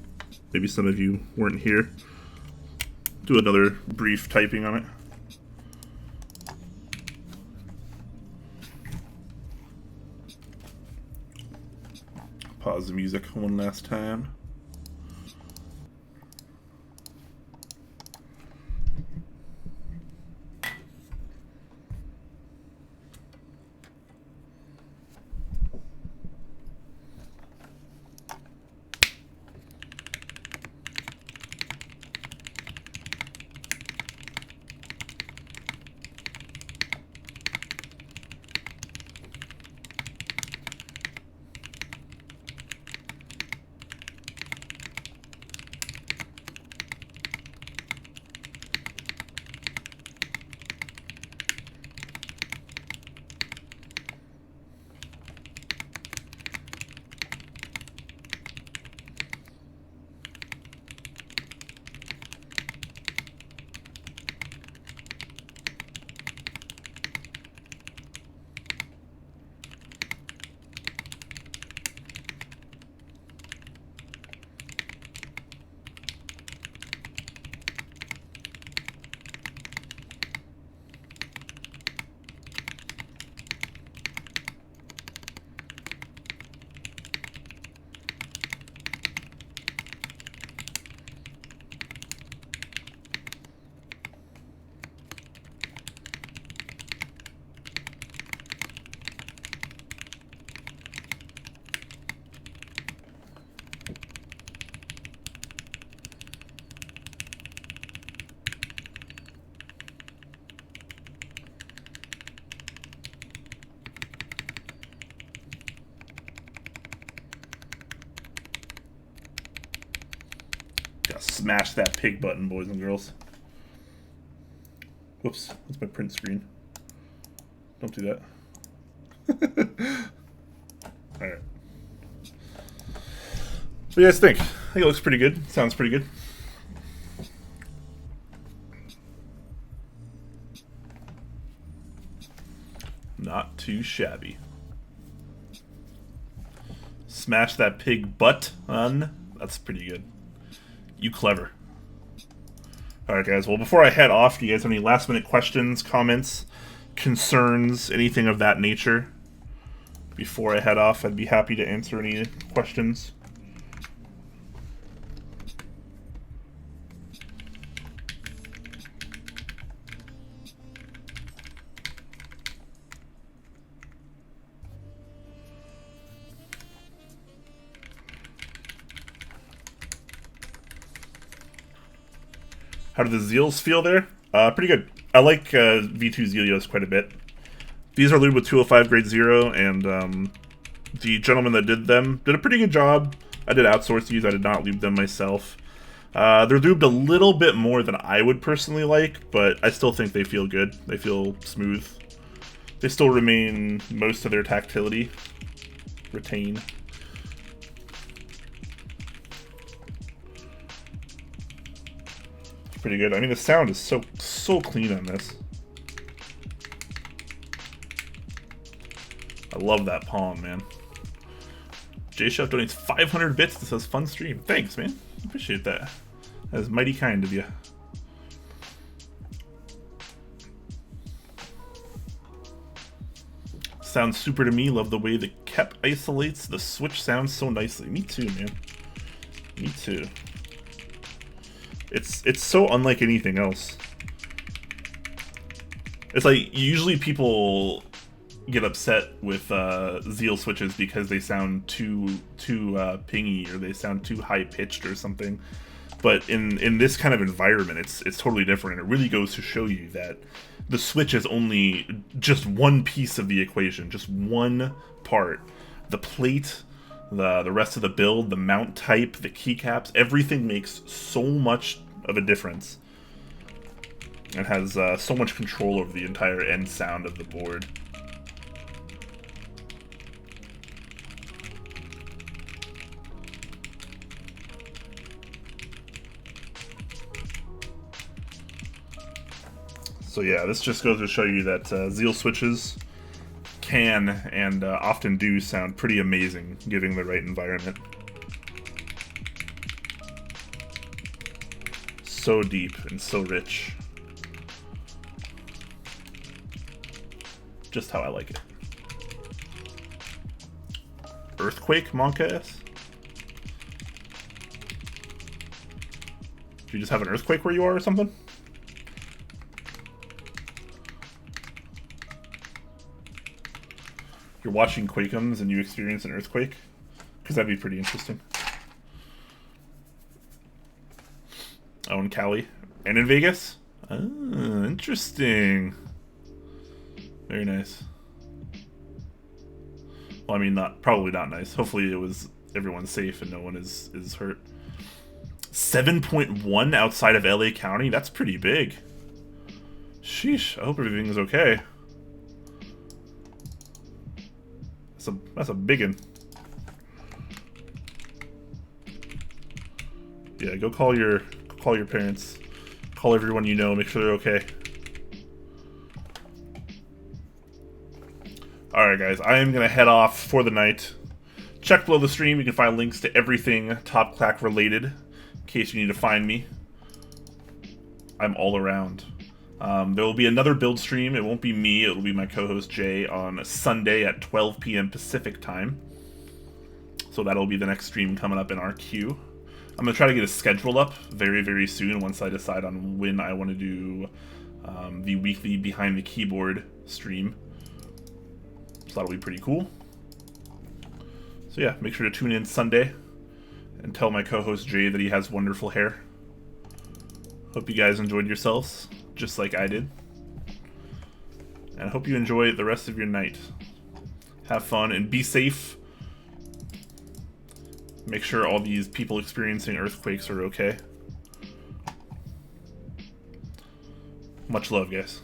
maybe some of you weren't here. Do another brief typing on it. Pause the music one last time. Smash that pig button, boys and girls. Whoops, that's my print screen. Don't do that. Alright. What do you guys think? I think it looks pretty good. Sounds pretty good. Not too shabby. Smash that pig butt on. That's pretty good. You clever. Alright guys, well before I head off, do you guys have any last minute questions, comments, concerns, anything of that nature? Before I head off, I'd be happy to answer any questions. How do the Zeals feel there? Pretty good. I like V2 Zealios quite a bit. These are lubed with 205 grade 0, and the gentleman that did them did a pretty good job. I did outsource these, I did not lube them myself. They're lubed a little bit more than I would personally like, but I still think they feel good. They feel smooth. They still remain most of their tactility. Retain. Pretty good. I mean, the sound is so clean on this. I love that POM, man. J-Chef donates 500 bits to says fun stream. Thanks, man. Appreciate that. That is mighty kind of you. Sounds super to me. Love the way the Kep isolates the switch sounds so nicely. Me too, man. Me too. It's so unlike anything else. It's like, usually people get upset with Zeal switches because they sound too pingy, or they sound too high pitched or something. But in this kind of environment, it's totally different. It really goes to show you that the switch is only just one piece of the equation, just one part. The plate, the rest of the build, the mount type, the keycaps, everything makes so much of a difference. It has so much control over the entire end sound of the board. So yeah, this just goes to show you that Zeal switches can and often do sound pretty amazing, given the right environment. So deep and so rich. Just how I like it. Earthquake, Monka-S? Do you just have an earthquake where you are or something? You're watching Quakeums and you experience an earthquake? Because that'd be pretty interesting. Oh, in Cali. And in Vegas? Ah, interesting. Very nice. Well, I mean, probably not nice. Hopefully it was everyone's safe and no one is hurt. 7.1 outside of LA County? That's pretty big. Sheesh, I hope everything's okay. That's a big one. Yeah, go call your parents. Call everyone you know, make sure they're okay. Alright guys, I am going to head off for the night. Check below the stream, you can find links to everything Top Clack related, in case you need to find me. I'm all around. There will be another build stream. It won't be me, it will be my co-host Jay on Sunday at 12 p.m. Pacific time. So that'll be the next stream coming up in our queue. I'm going to try to get a schedule up very, very soon once I decide on when I want to do the weekly Behind the Keyboard stream. So that'll be pretty cool. So yeah, make sure to tune in Sunday and tell my co-host Jay that he has wonderful hair. Hope you guys enjoyed yourselves, just like I did. And I hope you enjoy the rest of your night. Have fun and be safe. Make sure all these people experiencing earthquakes are okay. Much love, guys.